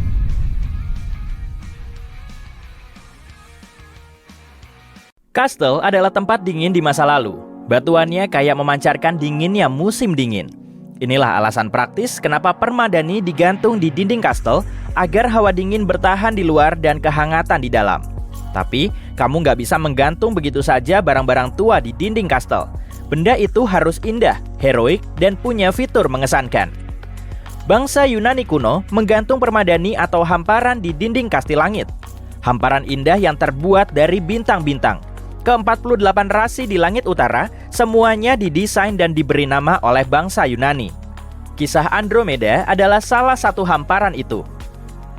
Kastel adalah tempat dingin di masa lalu. Batuannya kayak memancarkan dinginnya musim dingin. Inilah alasan praktis kenapa permadani digantung di dinding kastel agar hawa dingin bertahan di luar dan kehangatan di dalam. Tapi, kamu nggak bisa menggantung begitu saja barang-barang tua di dinding kastel. Benda itu harus indah, heroik, dan punya fitur mengesankan. Bangsa Yunani kuno menggantung permadani atau hamparan di dinding kastil langit. Hamparan indah yang terbuat dari bintang-bintang. Ke-48 rasi di langit utara, semuanya didesain dan diberi nama oleh bangsa Yunani. Kisah Andromeda adalah salah satu hamparan itu.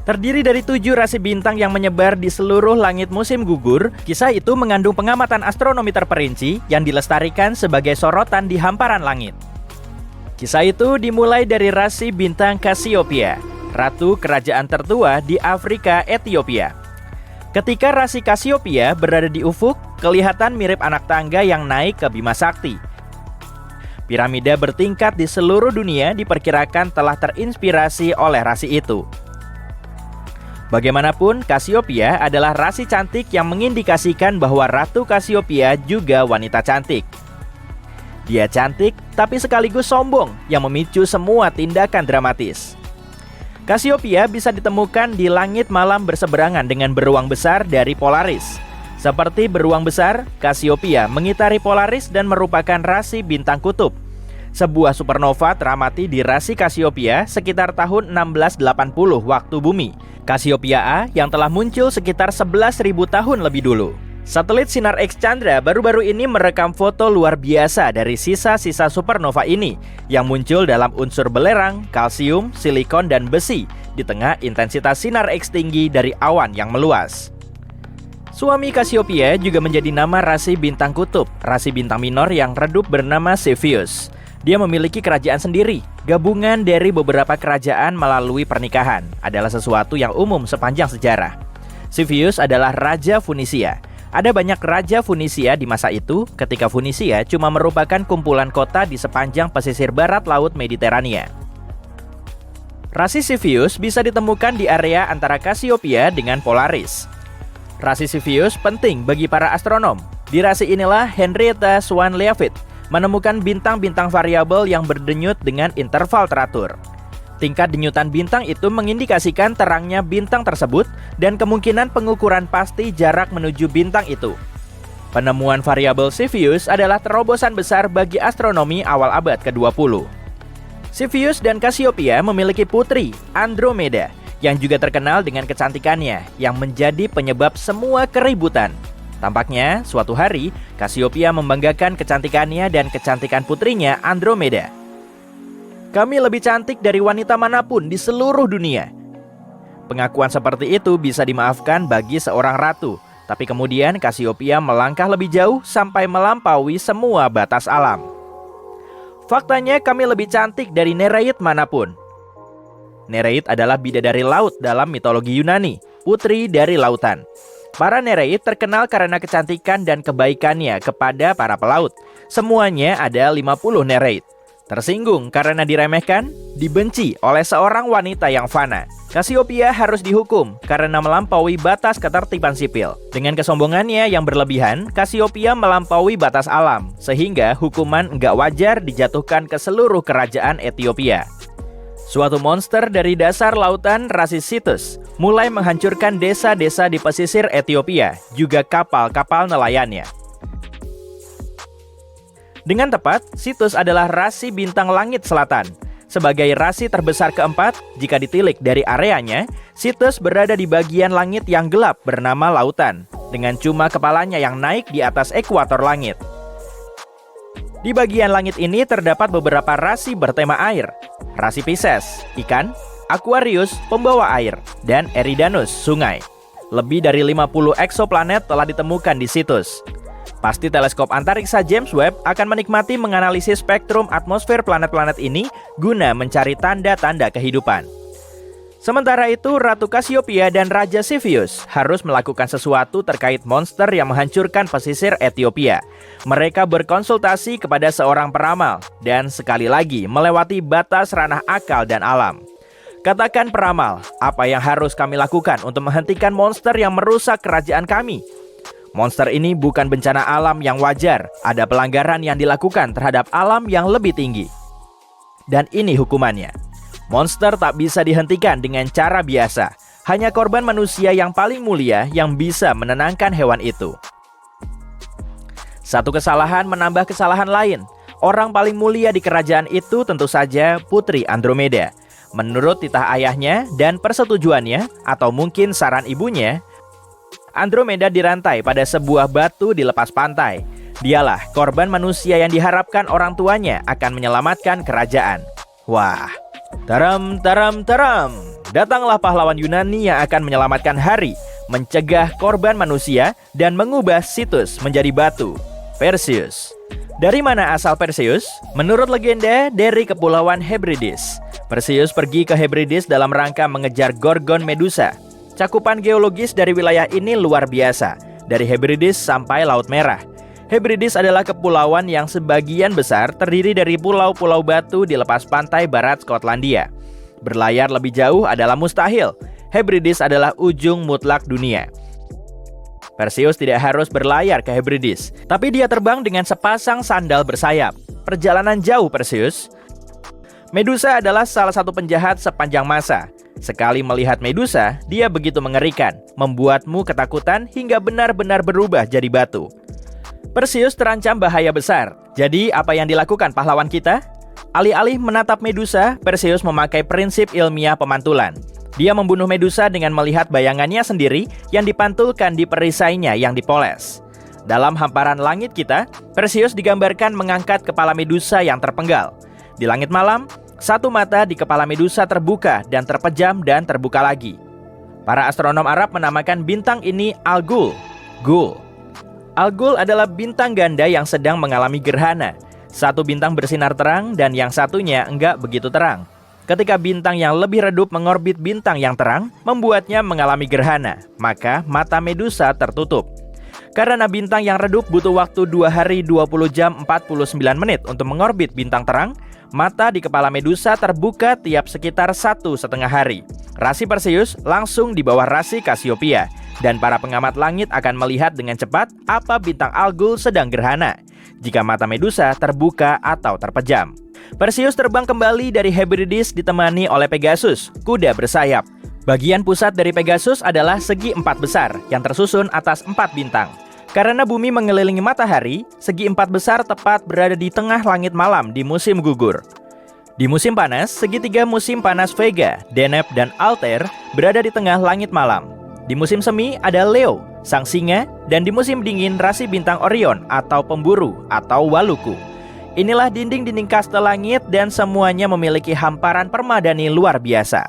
Terdiri dari 7 rasi bintang yang menyebar di seluruh langit musim gugur, kisah itu mengandung pengamatan astronomi terperinci yang dilestarikan sebagai sorotan di hamparan langit. Kisah itu dimulai dari rasi bintang Cassiopeia, ratu kerajaan tertua di Afrika Ethiopia. Ketika rasi Cassiopeia berada di ufuk, kelihatan mirip anak tangga yang naik ke Bima Sakti. Piramida bertingkat di seluruh dunia diperkirakan telah terinspirasi oleh rasi itu. Bagaimanapun, Cassiopeia adalah rasi cantik yang mengindikasikan bahwa Ratu Cassiopeia juga wanita cantik. Dia cantik, tapi sekaligus sombong yang memicu semua tindakan dramatis. Cassiopeia bisa ditemukan di langit malam berseberangan dengan beruang besar dari Polaris. Seperti beruang besar, Cassiopeia mengitari Polaris dan merupakan rasi bintang kutub. Sebuah supernova teramati di rasi Cassiopeia sekitar tahun 1680 waktu bumi. Cassiopeia A yang telah muncul sekitar 11.000 tahun lebih dulu. Satelit Sinar X Chandra baru-baru ini merekam foto luar biasa dari sisa-sisa supernova ini yang muncul dalam unsur belerang, kalsium, silikon, dan besi di tengah intensitas sinar X tinggi dari awan yang meluas. Suami Cassiopeia juga menjadi nama rasi bintang kutub, rasi bintang minor yang redup bernama Cepheus. Dia memiliki kerajaan sendiri. Gabungan dari beberapa kerajaan melalui pernikahan adalah sesuatu yang umum sepanjang sejarah. Cepheus adalah Raja Funisia. Ada banyak Raja Funisia di masa itu ketika Funisia cuma merupakan kumpulan kota di sepanjang pesisir barat Laut Mediterania. Rasi Cepheus bisa ditemukan di area antara Cassiopeia dengan Polaris. Rasi Cepheus penting bagi para astronom. Di rasi inilah Henrietta Swan Leavitt menemukan bintang-bintang variabel yang berdenyut dengan interval teratur. Tingkat denyutan bintang itu mengindikasikan terangnya bintang tersebut dan kemungkinan pengukuran pasti jarak menuju bintang itu. Penemuan variabel Cepheus adalah terobosan besar bagi astronomi awal abad ke-20. Cepheus dan Cassiopeia memiliki putri, Andromeda, yang juga terkenal dengan kecantikannya yang menjadi penyebab semua keributan. Tampaknya, suatu hari, Cassiopeia membanggakan kecantikannya dan kecantikan putrinya, Andromeda. Kami lebih cantik dari wanita manapun di seluruh dunia. Pengakuan seperti itu bisa dimaafkan bagi seorang ratu, tapi kemudian Cassiopeia melangkah lebih jauh sampai melampaui semua batas alam. Faktanya, kami lebih cantik dari Nereid manapun. Nereid adalah bidadari laut dalam mitologi Yunani, putri dari lautan. Para Nereid terkenal karena kecantikan dan kebaikannya kepada para pelaut. Semuanya ada 50 Nereid. Tersinggung karena diremehkan, dibenci oleh seorang wanita yang fana. Cassiopeia harus dihukum karena melampaui batas ketertiban sipil. Dengan kesombongannya yang berlebihan, Cassiopeia melampaui batas alam, sehingga hukuman enggak wajar dijatuhkan ke seluruh kerajaan Ethiopia. Suatu monster dari dasar lautan rasi Cetus mulai menghancurkan desa-desa di pesisir Ethiopia, juga kapal-kapal nelayannya. Dengan tepat, Cetus adalah rasi bintang langit selatan. Sebagai rasi terbesar keempat, jika ditilik dari areanya, Cetus berada di bagian langit yang gelap bernama lautan, dengan cuma kepalanya yang naik di atas ekuator langit. Di bagian langit ini terdapat beberapa rasi bertema air. Rasi Pisces, ikan, Aquarius, pembawa air, dan Eridanus, sungai. Lebih dari 50 eksoplanet telah ditemukan di Cetus. Pasti teleskop antariksa James Webb akan menikmati menganalisis spektrum atmosfer planet-planet ini guna mencari tanda-tanda kehidupan. Sementara itu, Ratu Cassiopeia dan Raja Cepheus harus melakukan sesuatu terkait monster yang menghancurkan pesisir Ethiopia. Mereka berkonsultasi kepada seorang peramal dan sekali lagi melewati batas ranah akal dan alam. Katakan peramal, apa yang harus kami lakukan untuk menghentikan monster yang merusak kerajaan kami? Monster ini bukan bencana alam yang wajar, ada pelanggaran yang dilakukan terhadap alam yang lebih tinggi. Dan ini hukumannya. Monster tak bisa dihentikan dengan cara biasa. Hanya korban manusia yang paling mulia yang bisa menenangkan hewan itu. Satu kesalahan menambah kesalahan lain. Orang paling mulia di kerajaan itu tentu saja Putri Andromeda. Menurut titah ayahnya dan persetujuannya, atau mungkin saran ibunya, Andromeda dirantai pada sebuah batu di lepas pantai. Dialah korban manusia yang diharapkan orang tuanya akan menyelamatkan kerajaan. Wah, taram. Datanglah pahlawan Yunani yang akan menyelamatkan hari, mencegah korban manusia, dan mengubah Situs menjadi batu. Perseus. Dari mana asal Perseus? Menurut legenda, dari Kepulauan Hebrides. Perseus pergi ke Hebrides dalam rangka mengejar Gorgon Medusa. Cakupan geologis dari wilayah ini luar biasa, dari Hebrides sampai Laut Merah. Hebrides adalah kepulauan yang sebagian besar terdiri dari pulau-pulau batu di lepas pantai barat Skotlandia. Berlayar lebih jauh adalah mustahil. Hebrides adalah ujung mutlak dunia. Perseus tidak harus berlayar ke Hebrides, tapi dia terbang dengan sepasang sandal bersayap. Perjalanan jauh Perseus. Medusa adalah salah satu penjahat sepanjang masa. Sekali melihat Medusa, dia begitu mengerikan, membuatmu ketakutan hingga benar-benar berubah jadi batu. Perseus terancam bahaya besar. Jadi apa yang dilakukan pahlawan kita? Alih-alih menatap Medusa, Perseus memakai prinsip ilmiah pemantulan. Dia membunuh Medusa dengan melihat bayangannya sendiri yang dipantulkan di perisainya yang dipoles. Dalam hamparan langit kita, Perseus digambarkan mengangkat kepala Medusa yang terpenggal. Di langit malam, satu mata di kepala Medusa terbuka dan terpejam dan terbuka lagi. Para astronom Arab menamakan bintang ini Al-Ghul. Al-Ghul adalah bintang ganda yang sedang mengalami gerhana. Satu bintang bersinar terang dan yang satunya enggak begitu terang. Ketika bintang yang lebih redup mengorbit bintang yang terang, membuatnya mengalami gerhana, maka mata Medusa tertutup. Karena bintang yang redup butuh waktu 2 hari 20 jam 49 menit untuk mengorbit bintang terang, mata di kepala Medusa terbuka tiap sekitar 1,5 hari. Rasi Perseus langsung di bawah rasi Cassiopeia, dan para pengamat langit akan melihat dengan cepat apa bintang Al-Ghul sedang gerhana, jika mata Medusa terbuka atau terpejam. Perseus terbang kembali dari Hebrides ditemani oleh Pegasus, kuda bersayap. Bagian pusat dari Pegasus adalah segi 4 besar yang tersusun atas 4 bintang. Karena bumi mengelilingi matahari, segi 4 besar tepat berada di tengah langit malam di musim gugur. Di musim panas, segitiga musim panas Vega, Deneb, dan Altair berada di tengah langit malam. Di musim semi ada Leo, sang singa, dan di musim dingin rasi bintang Orion atau pemburu atau Waluku. Inilah dinding-dinding kasta langit dan semuanya memiliki hamparan permadani luar biasa.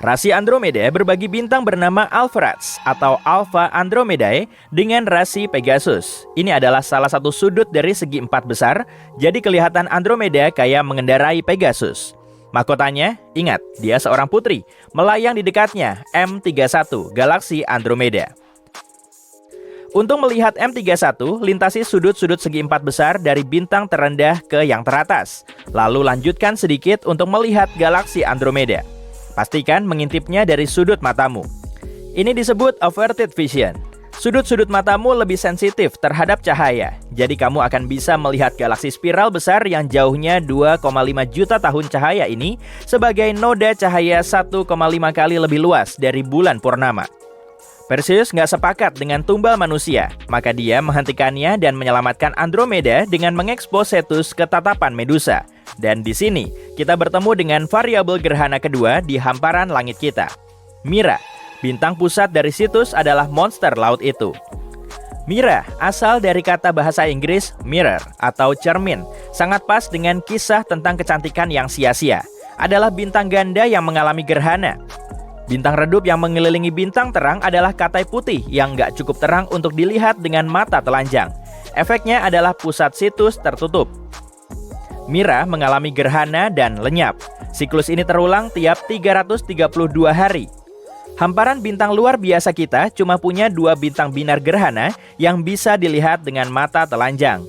Rasi Andromeda berbagi bintang bernama Alpheratz atau Alpha Andromedae dengan rasi Pegasus. Ini adalah salah satu sudut dari segi 4 besar, jadi kelihatan Andromeda kayak mengendarai Pegasus. Mahkotanya, ingat, dia seorang putri, melayang di dekatnya M31, galaksi Andromeda. Untuk melihat M31, lintasi sudut-sudut segi 4 besar dari bintang terendah ke yang teratas. Lalu lanjutkan sedikit untuk melihat galaksi Andromeda. Pastikan mengintipnya dari sudut matamu. Ini disebut averted vision. Sudut-sudut matamu lebih sensitif terhadap cahaya. Jadi kamu akan bisa melihat galaksi spiral besar yang jauhnya 2,5 juta tahun cahaya ini sebagai noda cahaya 1,5 kali lebih luas dari bulan purnama. Perseus nggak sepakat dengan tumbal manusia, maka dia menghentikannya dan menyelamatkan Andromeda dengan mengekspos Cetus ke tatapan Medusa. Dan di sini, kita bertemu dengan variabel gerhana kedua di hamparan langit kita. Mira, bintang pusat dari Cetus adalah monster laut itu. Mira asal dari kata bahasa Inggris mirror atau cermin, sangat pas dengan kisah tentang kecantikan yang sia-sia. Adalah bintang ganda yang mengalami gerhana. Bintang redup yang mengelilingi bintang terang adalah katai putih yang nggak cukup terang untuk dilihat dengan mata telanjang. Efeknya adalah pusat situs tertutup. Mira mengalami gerhana dan lenyap. Siklus ini terulang tiap 332 hari. Hamparan bintang luar biasa kita cuma punya 2 bintang binar gerhana yang bisa dilihat dengan mata telanjang.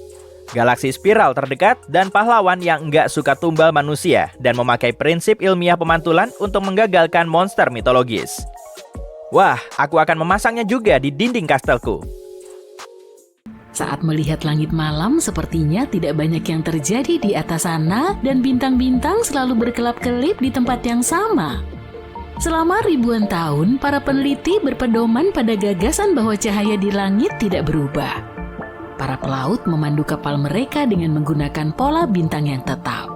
Galaksi spiral terdekat dan pahlawan yang nggak suka tumbal manusia dan memakai prinsip ilmiah pemantulan untuk menggagalkan monster mitologis. Wah, aku akan memasangnya juga di dinding kastelku. Saat melihat langit malam, sepertinya tidak banyak yang terjadi di atas sana dan bintang-bintang selalu berkelap-kelip di tempat yang sama. Selama ribuan tahun, para peneliti berpedoman pada gagasan bahwa cahaya di langit tidak berubah. Para pelaut memandu kapal mereka dengan menggunakan pola bintang yang tetap.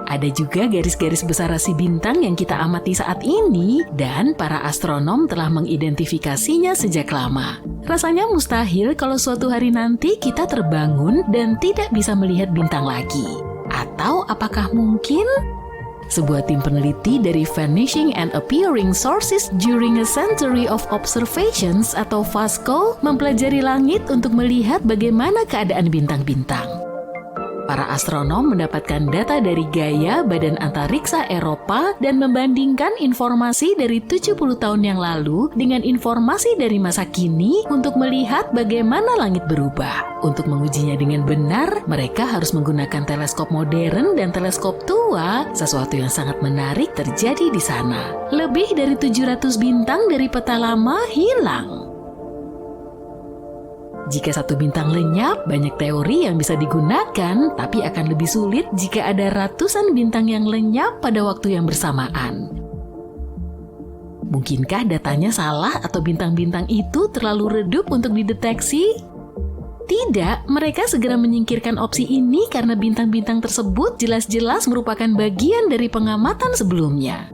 Ada juga garis-garis besar rasi bintang yang kita amati saat ini dan para astronom telah mengidentifikasinya sejak lama. Rasanya mustahil kalau suatu hari nanti kita terbangun dan tidak bisa melihat bintang lagi. Atau apakah mungkin? Sebuah tim peneliti dari Vanishing and Appearing Sources During a Century of Observations atau VASCO mempelajari langit untuk melihat bagaimana keadaan bintang-bintang. Para astronom mendapatkan data dari Gaia, Badan Antariksa Eropa, dan membandingkan informasi dari 70 tahun yang lalu dengan informasi dari masa kini untuk melihat bagaimana langit berubah. Untuk mengujinya dengan benar, mereka harus menggunakan teleskop modern dan teleskop tua. Sesuatu yang sangat menarik terjadi di sana. Lebih dari 700 bintang dari peta lama hilang. Jika satu bintang lenyap, banyak teori yang bisa digunakan, tapi akan lebih sulit jika ada ratusan bintang yang lenyap pada waktu yang bersamaan. Mungkinkah datanya salah atau bintang-bintang itu terlalu redup untuk dideteksi? Tidak, mereka segera menyingkirkan opsi ini karena bintang-bintang tersebut jelas-jelas merupakan bagian dari pengamatan sebelumnya.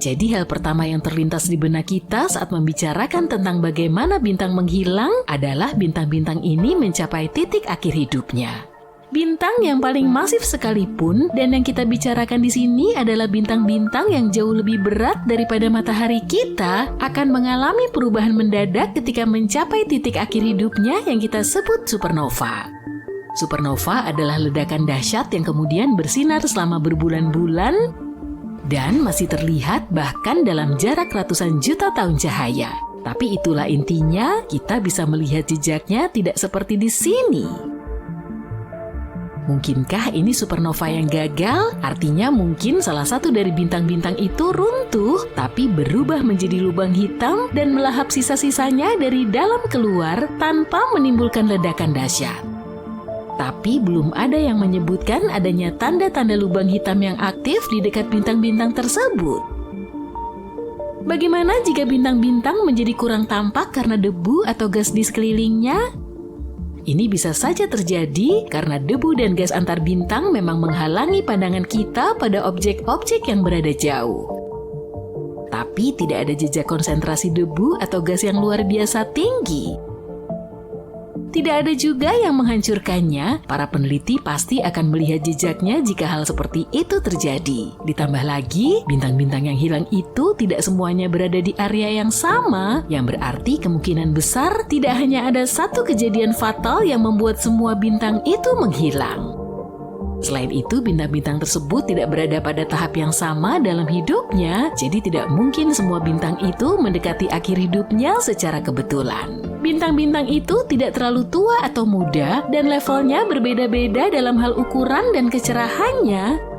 Jadi hal pertama yang terlintas di benak kita saat membicarakan tentang bagaimana bintang menghilang adalah bintang-bintang ini mencapai titik akhir hidupnya. Bintang yang paling masif sekalipun dan yang kita bicarakan di sini adalah bintang-bintang yang jauh lebih berat daripada matahari kita akan mengalami perubahan mendadak ketika mencapai titik akhir hidupnya yang kita sebut supernova. Supernova adalah ledakan dahsyat yang kemudian bersinar selama berbulan-bulan dan masih terlihat bahkan dalam jarak ratusan juta tahun cahaya. Tapi itulah intinya, kita bisa melihat jejaknya tidak seperti di sini. Mungkinkah ini supernova yang gagal? Artinya mungkin salah satu dari bintang-bintang itu runtuh, tapi berubah menjadi lubang hitam dan melahap sisa-sisanya dari dalam keluar tanpa menimbulkan ledakan dahsyat. Tapi belum ada yang menyebutkan adanya tanda-tanda lubang hitam yang aktif di dekat bintang-bintang tersebut. Bagaimana jika bintang-bintang menjadi kurang tampak karena debu atau gas di sekelilingnya? Ini bisa saja terjadi karena debu dan gas antar bintang memang menghalangi pandangan kita pada objek-objek yang berada jauh. Tapi tidak ada jejak konsentrasi debu atau gas yang luar biasa tinggi. Tidak ada juga yang menghancurkannya, para peneliti pasti akan melihat jejaknya jika hal seperti itu terjadi. Ditambah lagi, bintang-bintang yang hilang itu tidak semuanya berada di area yang sama, yang berarti kemungkinan besar tidak hanya ada satu kejadian fatal yang membuat semua bintang itu menghilang. Selain itu, bintang-bintang tersebut tidak berada pada tahap yang sama dalam hidupnya, jadi tidak mungkin semua bintang itu mendekati akhir hidupnya secara kebetulan. Bintang-bintang itu tidak terlalu tua atau muda, dan levelnya berbeda-beda dalam hal ukuran dan kecerahannya.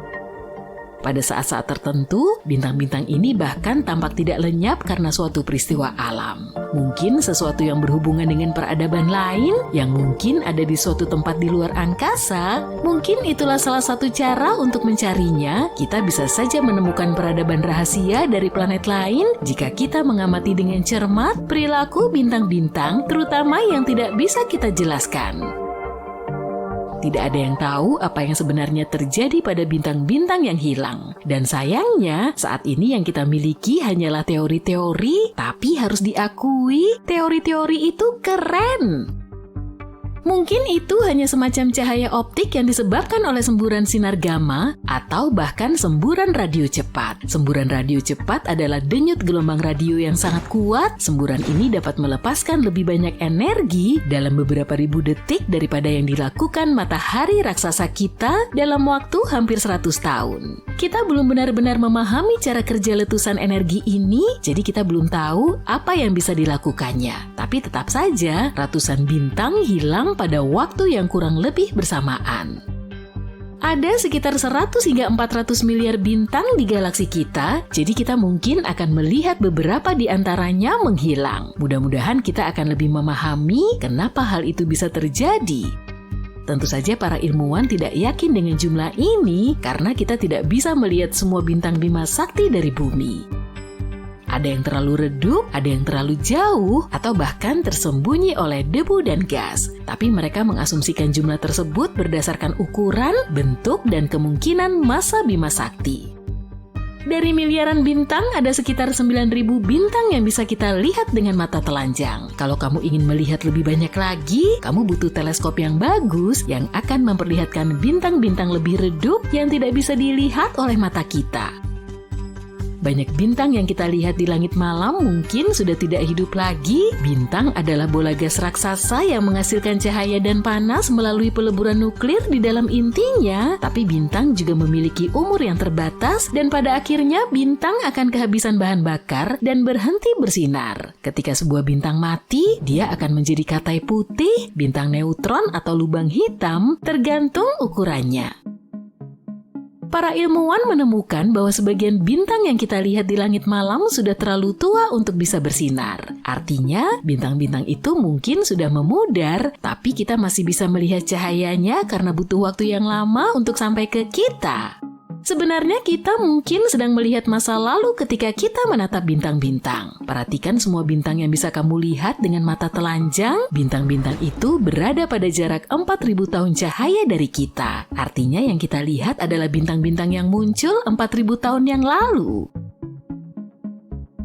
Pada saat-saat tertentu, bintang-bintang ini bahkan tampak tidak lenyap karena suatu peristiwa alam. Mungkin sesuatu yang berhubungan dengan peradaban lain, yang mungkin ada di suatu tempat di luar angkasa. Mungkin itulah salah satu cara untuk mencarinya. Kita bisa saja menemukan peradaban rahasia dari planet lain jika kita mengamati dengan cermat perilaku bintang-bintang, terutama yang tidak bisa kita jelaskan. Tidak ada yang tahu apa yang sebenarnya terjadi pada bintang-bintang yang hilang. Dan sayangnya, saat ini yang kita miliki hanyalah teori-teori, tapi harus diakui, teori-teori itu keren. Mungkin itu hanya semacam cahaya optik yang disebabkan oleh semburan sinar gamma atau bahkan semburan radio cepat. Semburan radio cepat adalah denyut gelombang radio yang sangat kuat. Semburan ini dapat melepaskan lebih banyak energi dalam beberapa ribu detik daripada yang dilakukan matahari raksasa kita dalam waktu hampir 100 tahun. Kita belum benar-benar memahami cara kerja letusan energi ini, jadi kita belum tahu apa yang bisa dilakukannya. Tapi tetap saja, ratusan bintang hilang pada waktu yang kurang lebih bersamaan. Ada sekitar 100 hingga 400 miliar bintang di galaksi kita, jadi kita mungkin akan melihat beberapa di antaranya menghilang. Mudah-mudahan kita akan lebih memahami kenapa hal itu bisa terjadi. Tentu saja para ilmuwan tidak yakin dengan jumlah ini karena kita tidak bisa melihat semua bintang Bima Sakti dari bumi. Ada yang terlalu redup, ada yang terlalu jauh, atau bahkan tersembunyi oleh debu dan gas. Tapi mereka mengasumsikan jumlah tersebut berdasarkan ukuran, bentuk, dan kemungkinan massa Bima Sakti. Dari miliaran bintang, ada sekitar 9.000 bintang yang bisa kita lihat dengan mata telanjang. Kalau kamu ingin melihat lebih banyak lagi, kamu butuh teleskop yang bagus yang akan memperlihatkan bintang-bintang lebih redup yang tidak bisa dilihat oleh mata kita. Banyak bintang yang kita lihat di langit malam mungkin sudah tidak hidup lagi. Bintang adalah bola gas raksasa yang menghasilkan cahaya dan panas melalui peleburan nuklir di dalam intinya. Tapi bintang juga memiliki umur yang terbatas dan pada akhirnya bintang akan kehabisan bahan bakar dan berhenti bersinar. Ketika sebuah bintang mati, dia akan menjadi katai putih, bintang neutron atau lubang hitam, tergantung ukurannya. Para ilmuwan menemukan bahwa sebagian bintang yang kita lihat di langit malam sudah terlalu tua untuk bisa bersinar. Artinya, bintang-bintang itu mungkin sudah memudar, tapi kita masih bisa melihat cahayanya karena butuh waktu yang lama untuk sampai ke kita. Sebenarnya kita mungkin sedang melihat masa lalu ketika kita menatap bintang-bintang. Perhatikan semua bintang yang bisa kamu lihat dengan mata telanjang. Bintang-bintang itu berada pada jarak 4.000 tahun cahaya dari kita. Artinya yang kita lihat adalah bintang-bintang yang muncul 4.000 tahun yang lalu.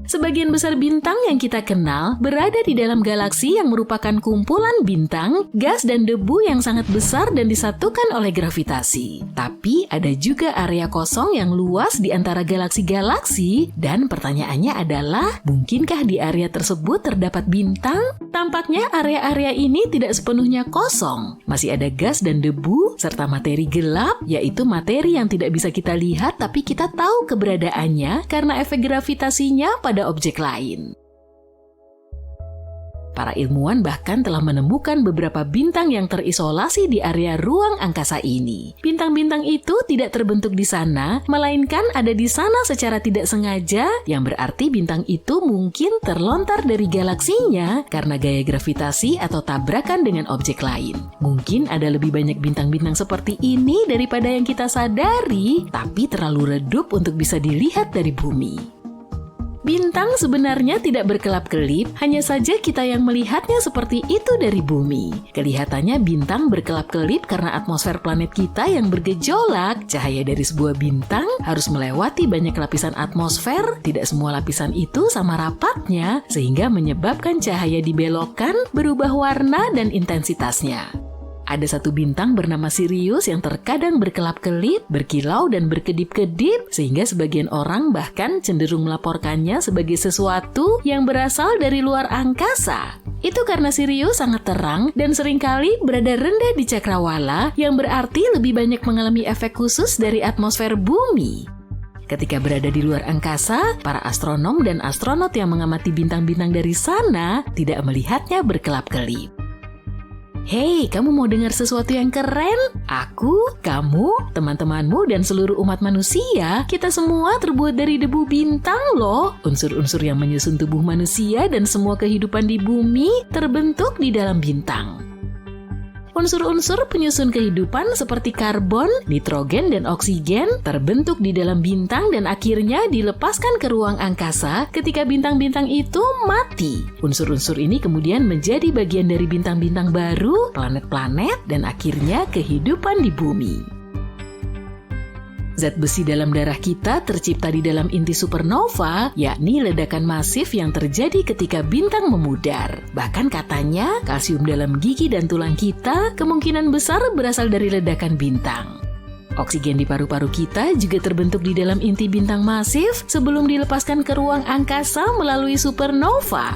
Sebagian besar bintang yang kita kenal berada di dalam galaksi yang merupakan kumpulan bintang, gas, dan debu yang sangat besar dan disatukan oleh gravitasi. Tapi ada juga area kosong yang luas di antara galaksi-galaksi dan pertanyaannya adalah, mungkinkah di area tersebut terdapat bintang? Tampaknya area-area ini tidak sepenuhnya kosong. Masih ada gas dan debu serta materi gelap, yaitu materi yang tidak bisa kita lihat tapi kita tahu keberadaannya karena efek gravitasinya pada objek lain. Para ilmuwan bahkan telah menemukan beberapa bintang yang terisolasi di area ruang angkasa ini. Bintang-bintang itu tidak terbentuk di sana, melainkan ada di sana secara tidak sengaja, yang berarti bintang itu mungkin terlontar dari galaksinya karena gaya gravitasi atau tabrakan dengan objek lain. Mungkin ada lebih banyak bintang-bintang seperti ini daripada yang kita sadari, tapi terlalu redup untuk bisa dilihat dari bumi. Bintang sebenarnya tidak berkelap-kelip, hanya saja kita yang melihatnya seperti itu dari bumi. Kelihatannya bintang berkelap-kelip karena atmosfer planet kita yang bergejolak. Cahaya dari sebuah bintang harus melewati banyak lapisan atmosfer, tidak semua lapisan itu sama rapatnya, sehingga menyebabkan cahaya dibelokkan, berubah warna dan intensitasnya. Ada satu bintang bernama Sirius yang terkadang berkelap-kelip, berkilau, dan berkedip-kedip, sehingga sebagian orang bahkan cenderung melaporkannya sebagai sesuatu yang berasal dari luar angkasa. Itu karena Sirius sangat terang dan seringkali berada rendah di cakrawala, yang berarti lebih banyak mengalami efek khusus dari atmosfer bumi. Ketika berada di luar angkasa, para astronom dan astronot yang mengamati bintang-bintang dari sana tidak melihatnya berkelap-kelip. Hei, kamu mau dengar sesuatu yang keren? Aku, kamu, teman-temanmu, dan seluruh umat manusia, kita semua terbuat dari debu bintang loh. Unsur-unsur yang menyusun tubuh manusia dan semua kehidupan di bumi terbentuk di dalam bintang. Unsur-unsur penyusun kehidupan seperti karbon, nitrogen, dan oksigen terbentuk di dalam bintang dan akhirnya dilepaskan ke ruang angkasa ketika bintang-bintang itu mati. Unsur-unsur ini kemudian menjadi bagian dari bintang-bintang baru, planet-planet, dan akhirnya kehidupan di bumi. Zat besi dalam darah kita tercipta di dalam inti supernova, yakni ledakan masif yang terjadi ketika bintang memudar. Bahkan katanya, kalsium dalam gigi dan tulang kita kemungkinan besar berasal dari ledakan bintang. Oksigen di paru-paru kita juga terbentuk di dalam inti bintang masif sebelum dilepaskan ke ruang angkasa melalui supernova.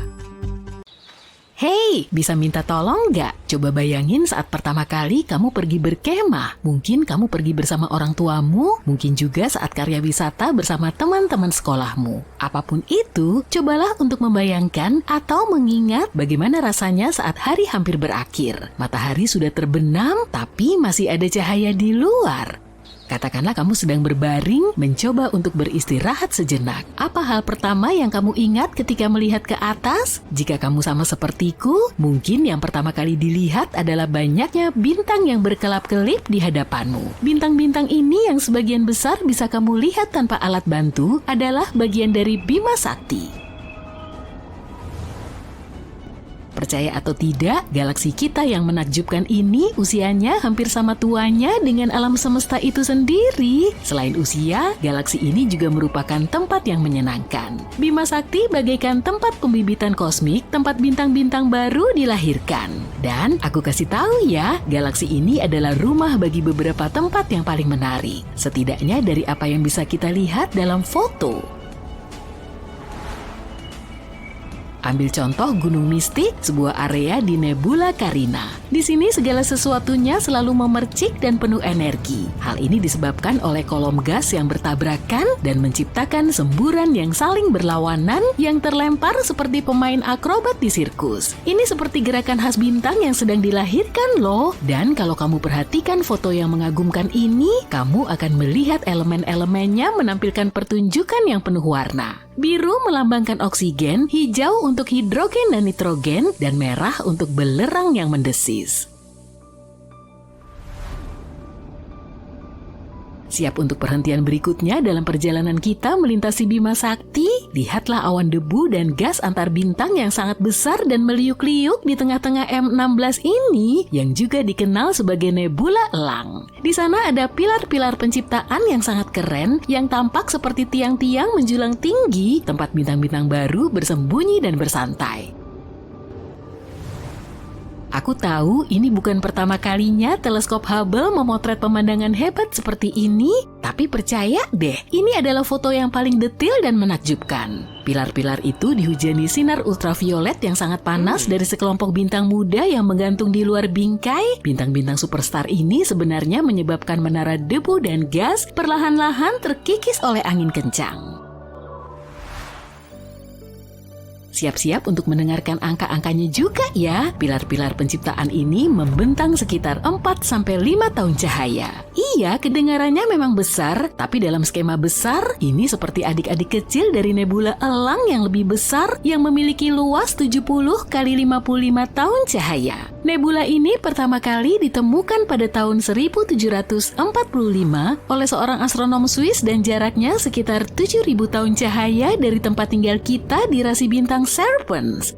Hei, bisa minta tolong nggak? Coba bayangin saat pertama kali kamu pergi berkemah. Mungkin kamu pergi bersama orang tuamu, mungkin juga saat karya wisata bersama teman-teman sekolahmu. Apapun itu, cobalah untuk membayangkan atau mengingat bagaimana rasanya saat hari hampir berakhir. Matahari sudah terbenam, tapi masih ada cahaya di luar. Katakanlah kamu sedang berbaring, mencoba untuk beristirahat sejenak. Apa hal pertama yang kamu ingat ketika melihat ke atas? Jika kamu sama sepertiku, mungkin yang pertama kali dilihat adalah banyaknya bintang yang berkelap-kelip di hadapanmu. Bintang-bintang ini yang sebagian besar bisa kamu lihat tanpa alat bantu adalah bagian dari Bima Sakti. Percaya atau tidak, galaksi kita yang menakjubkan ini usianya hampir sama tuanya dengan alam semesta itu sendiri. Selain usia, galaksi ini juga merupakan tempat yang menyenangkan. Bima Sakti bagaikan tempat pembibitan kosmik, tempat bintang-bintang baru dilahirkan. Dan aku kasih tahu ya, galaksi ini adalah rumah bagi beberapa tempat yang paling menarik. Setidaknya dari apa yang bisa kita lihat dalam foto. Ambil contoh Gunung Mistik, sebuah area di Nebula Carina. Di sini segala sesuatunya selalu memercik dan penuh energi. Hal ini disebabkan oleh kolom gas yang bertabrakan dan menciptakan semburan yang saling berlawanan yang terlempar seperti pemain akrobat di sirkus. Ini seperti gerakan khas bintang yang sedang dilahirkan loh. Dan kalau kamu perhatikan foto yang mengagumkan ini, kamu akan melihat elemen-elemennya menampilkan pertunjukan yang penuh warna. Biru melambangkan oksigen, hijau untuk hidrogen dan nitrogen, dan merah untuk belerang yang mendesis. Siap untuk perhentian berikutnya dalam perjalanan kita melintasi Bima Sakti? Lihatlah awan debu dan gas antar bintang yang sangat besar dan meliuk-liuk di tengah-tengah M16 ini, yang juga dikenal sebagai nebula elang. Di sana ada pilar-pilar penciptaan yang sangat keren, yang tampak seperti tiang-tiang menjulang tinggi, tempat bintang-bintang baru bersembunyi dan bersantai. Aku tahu ini bukan pertama kalinya teleskop Hubble memotret pemandangan hebat seperti ini, tapi percaya deh, ini adalah foto yang paling detail dan menakjubkan. Pilar-pilar itu dihujani sinar ultraviolet yang sangat panas dari sekelompok bintang muda yang menggantung di luar bingkai. Bintang-bintang superstar ini sebenarnya menyebabkan menara debu dan gas perlahan-lahan terkikis oleh angin kencang. Siap-siap untuk mendengarkan angka-angkanya juga ya. Pilar-pilar penciptaan ini membentang sekitar 4-5 tahun cahaya. Iya, kedengarannya memang besar, tapi dalam skema besar, ini seperti adik-adik kecil dari nebula elang yang lebih besar yang memiliki luas 70 kali 55 tahun cahaya. Nebula ini pertama kali ditemukan pada tahun 1745 oleh seorang astronom Swiss dan jaraknya sekitar 7.000 tahun cahaya dari tempat tinggal kita di rasi bintang Serpens.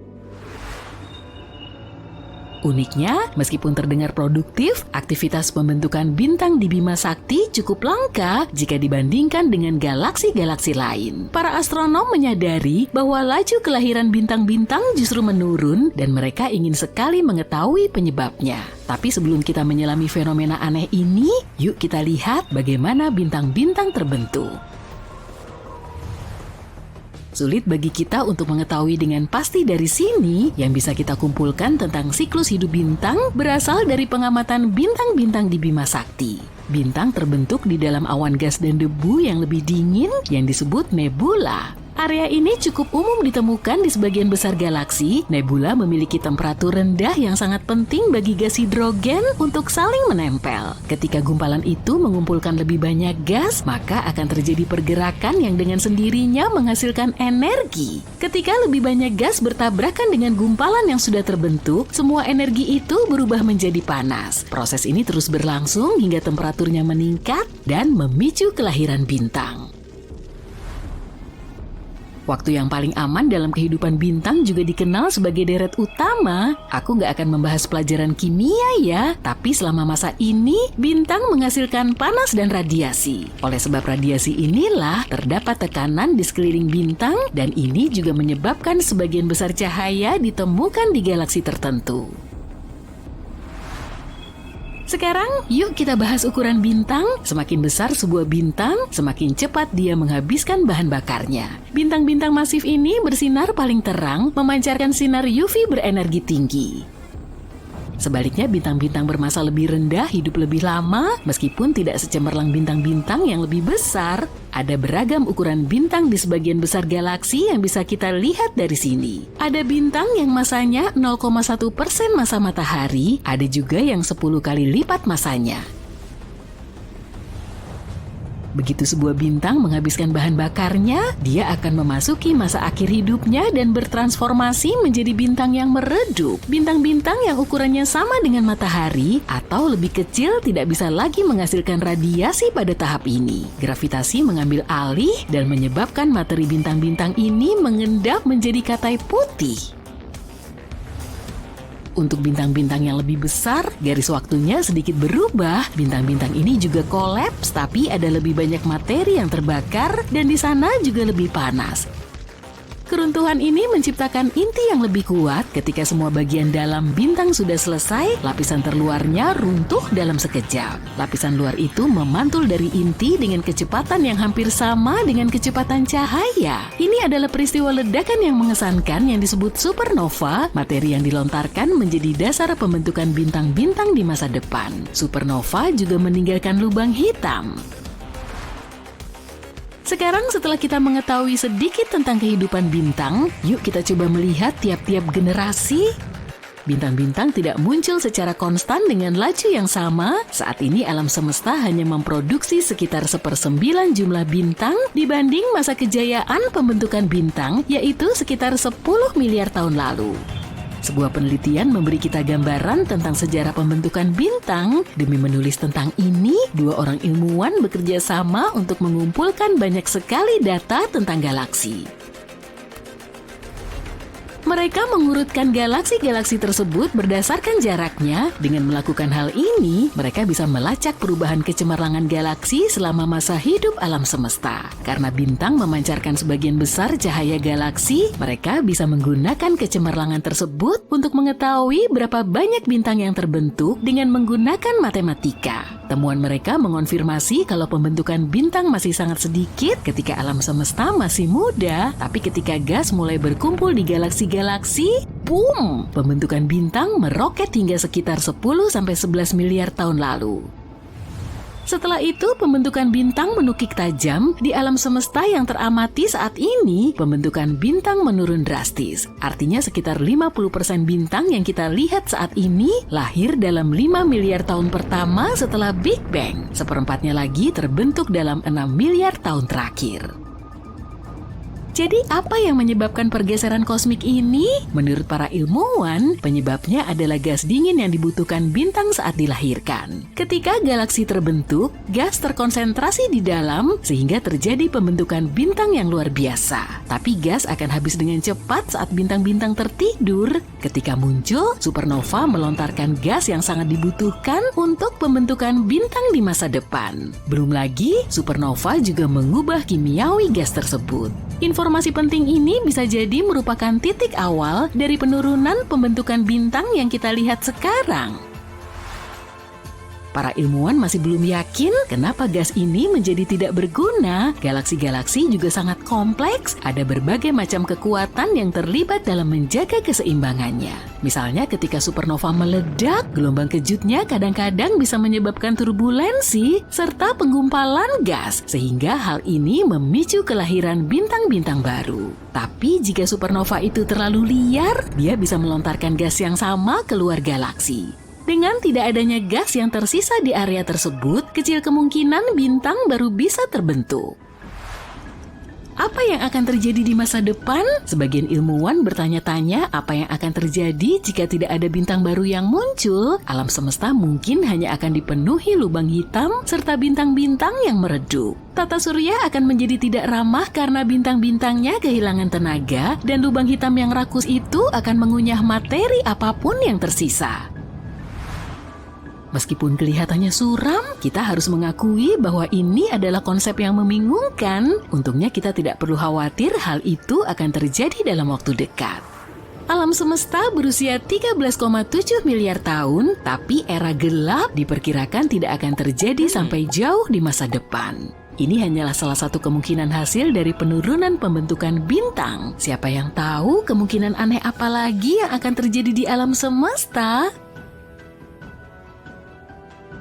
Uniknya, meskipun terdengar produktif, aktivitas pembentukan bintang di Bima Sakti cukup langka jika dibandingkan dengan galaksi-galaksi lain. Para astronom menyadari bahwa laju kelahiran bintang-bintang justru menurun dan mereka ingin sekali mengetahui penyebabnya. Tapi sebelum kita menyelami fenomena aneh ini, yuk kita lihat bagaimana bintang-bintang terbentuk. Sulit bagi kita untuk mengetahui dengan pasti dari sini, yang bisa kita kumpulkan tentang siklus hidup bintang berasal dari pengamatan bintang-bintang di Bima Sakti. Bintang terbentuk di dalam awan gas dan debu yang lebih dingin yang disebut nebula. Area ini cukup umum ditemukan di sebagian besar galaksi. Nebula memiliki temperatur rendah yang sangat penting bagi gas hidrogen untuk saling menempel. Ketika gumpalan itu mengumpulkan lebih banyak gas, maka akan terjadi pergerakan yang dengan sendirinya menghasilkan energi. Ketika lebih banyak gas bertabrakan dengan gumpalan yang sudah terbentuk, semua energi itu berubah menjadi panas. Proses ini terus berlangsung hingga temperaturnya meningkat dan memicu kelahiran bintang. Waktu yang paling aman dalam kehidupan bintang juga dikenal sebagai deret utama. Aku nggak akan membahas pelajaran kimia ya, tapi selama masa ini, bintang menghasilkan panas dan radiasi. Oleh sebab radiasi inilah, terdapat tekanan di sekeliling bintang, dan ini juga menyebabkan sebagian besar cahaya ditemukan di galaksi tertentu. Sekarang, yuk kita bahas ukuran bintang. Semakin besar sebuah bintang, semakin cepat dia menghabiskan bahan bakarnya. Bintang-bintang masif ini bersinar paling terang, memancarkan sinar UV berenergi tinggi. Sebaliknya, bintang-bintang bermassa lebih rendah hidup lebih lama, meskipun tidak secemerlang bintang-bintang yang lebih besar. Ada beragam ukuran bintang di sebagian besar galaksi yang bisa kita lihat dari sini. Ada bintang yang masanya 0,1% massa matahari, ada juga yang 10 kali lipat massanya. Begitu sebuah bintang menghabiskan bahan bakarnya, dia akan memasuki masa akhir hidupnya dan bertransformasi menjadi bintang yang meredup. Bintang-bintang yang ukurannya sama dengan matahari atau lebih kecil tidak bisa lagi menghasilkan radiasi pada tahap ini. Gravitasi mengambil alih dan menyebabkan materi bintang-bintang ini mengendap menjadi katai putih. Untuk bintang-bintang yang lebih besar, garis waktunya sedikit berubah. Bintang-bintang ini juga kolaps, tapi ada lebih banyak materi yang terbakar dan di sana juga lebih panas. Keruntuhan ini menciptakan inti yang lebih kuat. Ketika semua bagian dalam bintang sudah selesai, lapisan terluarnya runtuh dalam sekejap. Lapisan luar itu memantul dari inti dengan kecepatan yang hampir sama dengan kecepatan cahaya. Ini adalah peristiwa ledakan yang mengesankan yang disebut supernova, materi yang dilontarkan menjadi dasar pembentukan bintang-bintang di masa depan. Supernova juga meninggalkan lubang hitam. Sekarang setelah kita mengetahui sedikit tentang kehidupan bintang, yuk kita coba melihat tiap-tiap generasi. Bintang-bintang tidak muncul secara konstan dengan laju yang sama. Saat ini alam semesta hanya memproduksi sekitar 1/9 jumlah bintang dibanding masa kejayaan pembentukan bintang, yaitu sekitar 10 miliar tahun lalu. Sebuah penelitian memberi kita gambaran tentang sejarah pembentukan bintang. Demi menulis tentang ini, 2 orang ilmuwan bekerja sama untuk mengumpulkan banyak sekali data tentang galaksi. Mereka mengurutkan galaksi-galaksi tersebut berdasarkan jaraknya. Dengan melakukan hal ini, mereka bisa melacak perubahan kecemerlangan galaksi selama masa hidup alam semesta. Karena bintang memancarkan sebagian besar cahaya galaksi, mereka bisa menggunakan kecemerlangan tersebut untuk mengetahui berapa banyak bintang yang terbentuk dengan menggunakan matematika. Temuan mereka mengonfirmasi kalau pembentukan bintang masih sangat sedikit ketika alam semesta masih muda, tapi ketika gas mulai berkumpul di galaksi, boom! Pembentukan bintang meroket hingga sekitar 10-11 miliar tahun lalu. Setelah itu, pembentukan bintang menukik tajam. Di alam semesta yang teramati saat ini, pembentukan bintang menurun drastis. Artinya sekitar 50% bintang yang kita lihat saat ini lahir dalam 5 miliar tahun pertama setelah Big Bang. Seperempatnya lagi terbentuk dalam 6 miliar tahun terakhir. Jadi apa yang menyebabkan pergeseran kosmik ini? Menurut para ilmuwan, penyebabnya adalah gas dingin yang dibutuhkan bintang saat dilahirkan. Ketika galaksi terbentuk, gas terkonsentrasi di dalam sehingga terjadi pembentukan bintang yang luar biasa. Tapi gas akan habis dengan cepat saat bintang-bintang tertidur. Ketika muncul, supernova melontarkan gas yang sangat dibutuhkan untuk pembentukan bintang di masa depan. Belum lagi, supernova juga mengubah kimiawi gas tersebut. Informasi penting ini bisa jadi merupakan titik awal dari penurunan pembentukan bintang yang kita lihat sekarang. Para ilmuwan masih belum yakin kenapa gas ini menjadi tidak berguna. Galaksi-galaksi juga sangat kompleks, ada berbagai macam kekuatan yang terlibat dalam menjaga keseimbangannya. Misalnya ketika supernova meledak, gelombang kejutnya kadang-kadang bisa menyebabkan turbulensi serta penggumpalan gas, sehingga hal ini memicu kelahiran bintang-bintang baru. Tapi jika supernova itu terlalu liar, dia bisa melontarkan gas yang sama keluar galaksi. Dengan tidak adanya gas yang tersisa di area tersebut, kecil kemungkinan bintang baru bisa terbentuk. Apa yang akan terjadi di masa depan? Sebagian ilmuwan bertanya-tanya apa yang akan terjadi jika tidak ada bintang baru yang muncul. Alam semesta mungkin hanya akan dipenuhi lubang hitam serta bintang-bintang yang meredup. Tata surya akan menjadi tidak ramah karena bintang-bintangnya kehilangan tenaga dan lubang hitam yang rakus itu akan mengunyah materi apapun yang tersisa. Meskipun kelihatannya suram, kita harus mengakui bahwa ini adalah konsep yang membingungkan. Untungnya kita tidak perlu khawatir hal itu akan terjadi dalam waktu dekat. Alam semesta berusia 13,7 miliar tahun, tapi era gelap diperkirakan tidak akan terjadi sampai jauh di masa depan. Ini hanyalah salah satu kemungkinan hasil dari penurunan pembentukan bintang. Siapa yang tahu kemungkinan aneh apa lagi yang akan terjadi di alam semesta?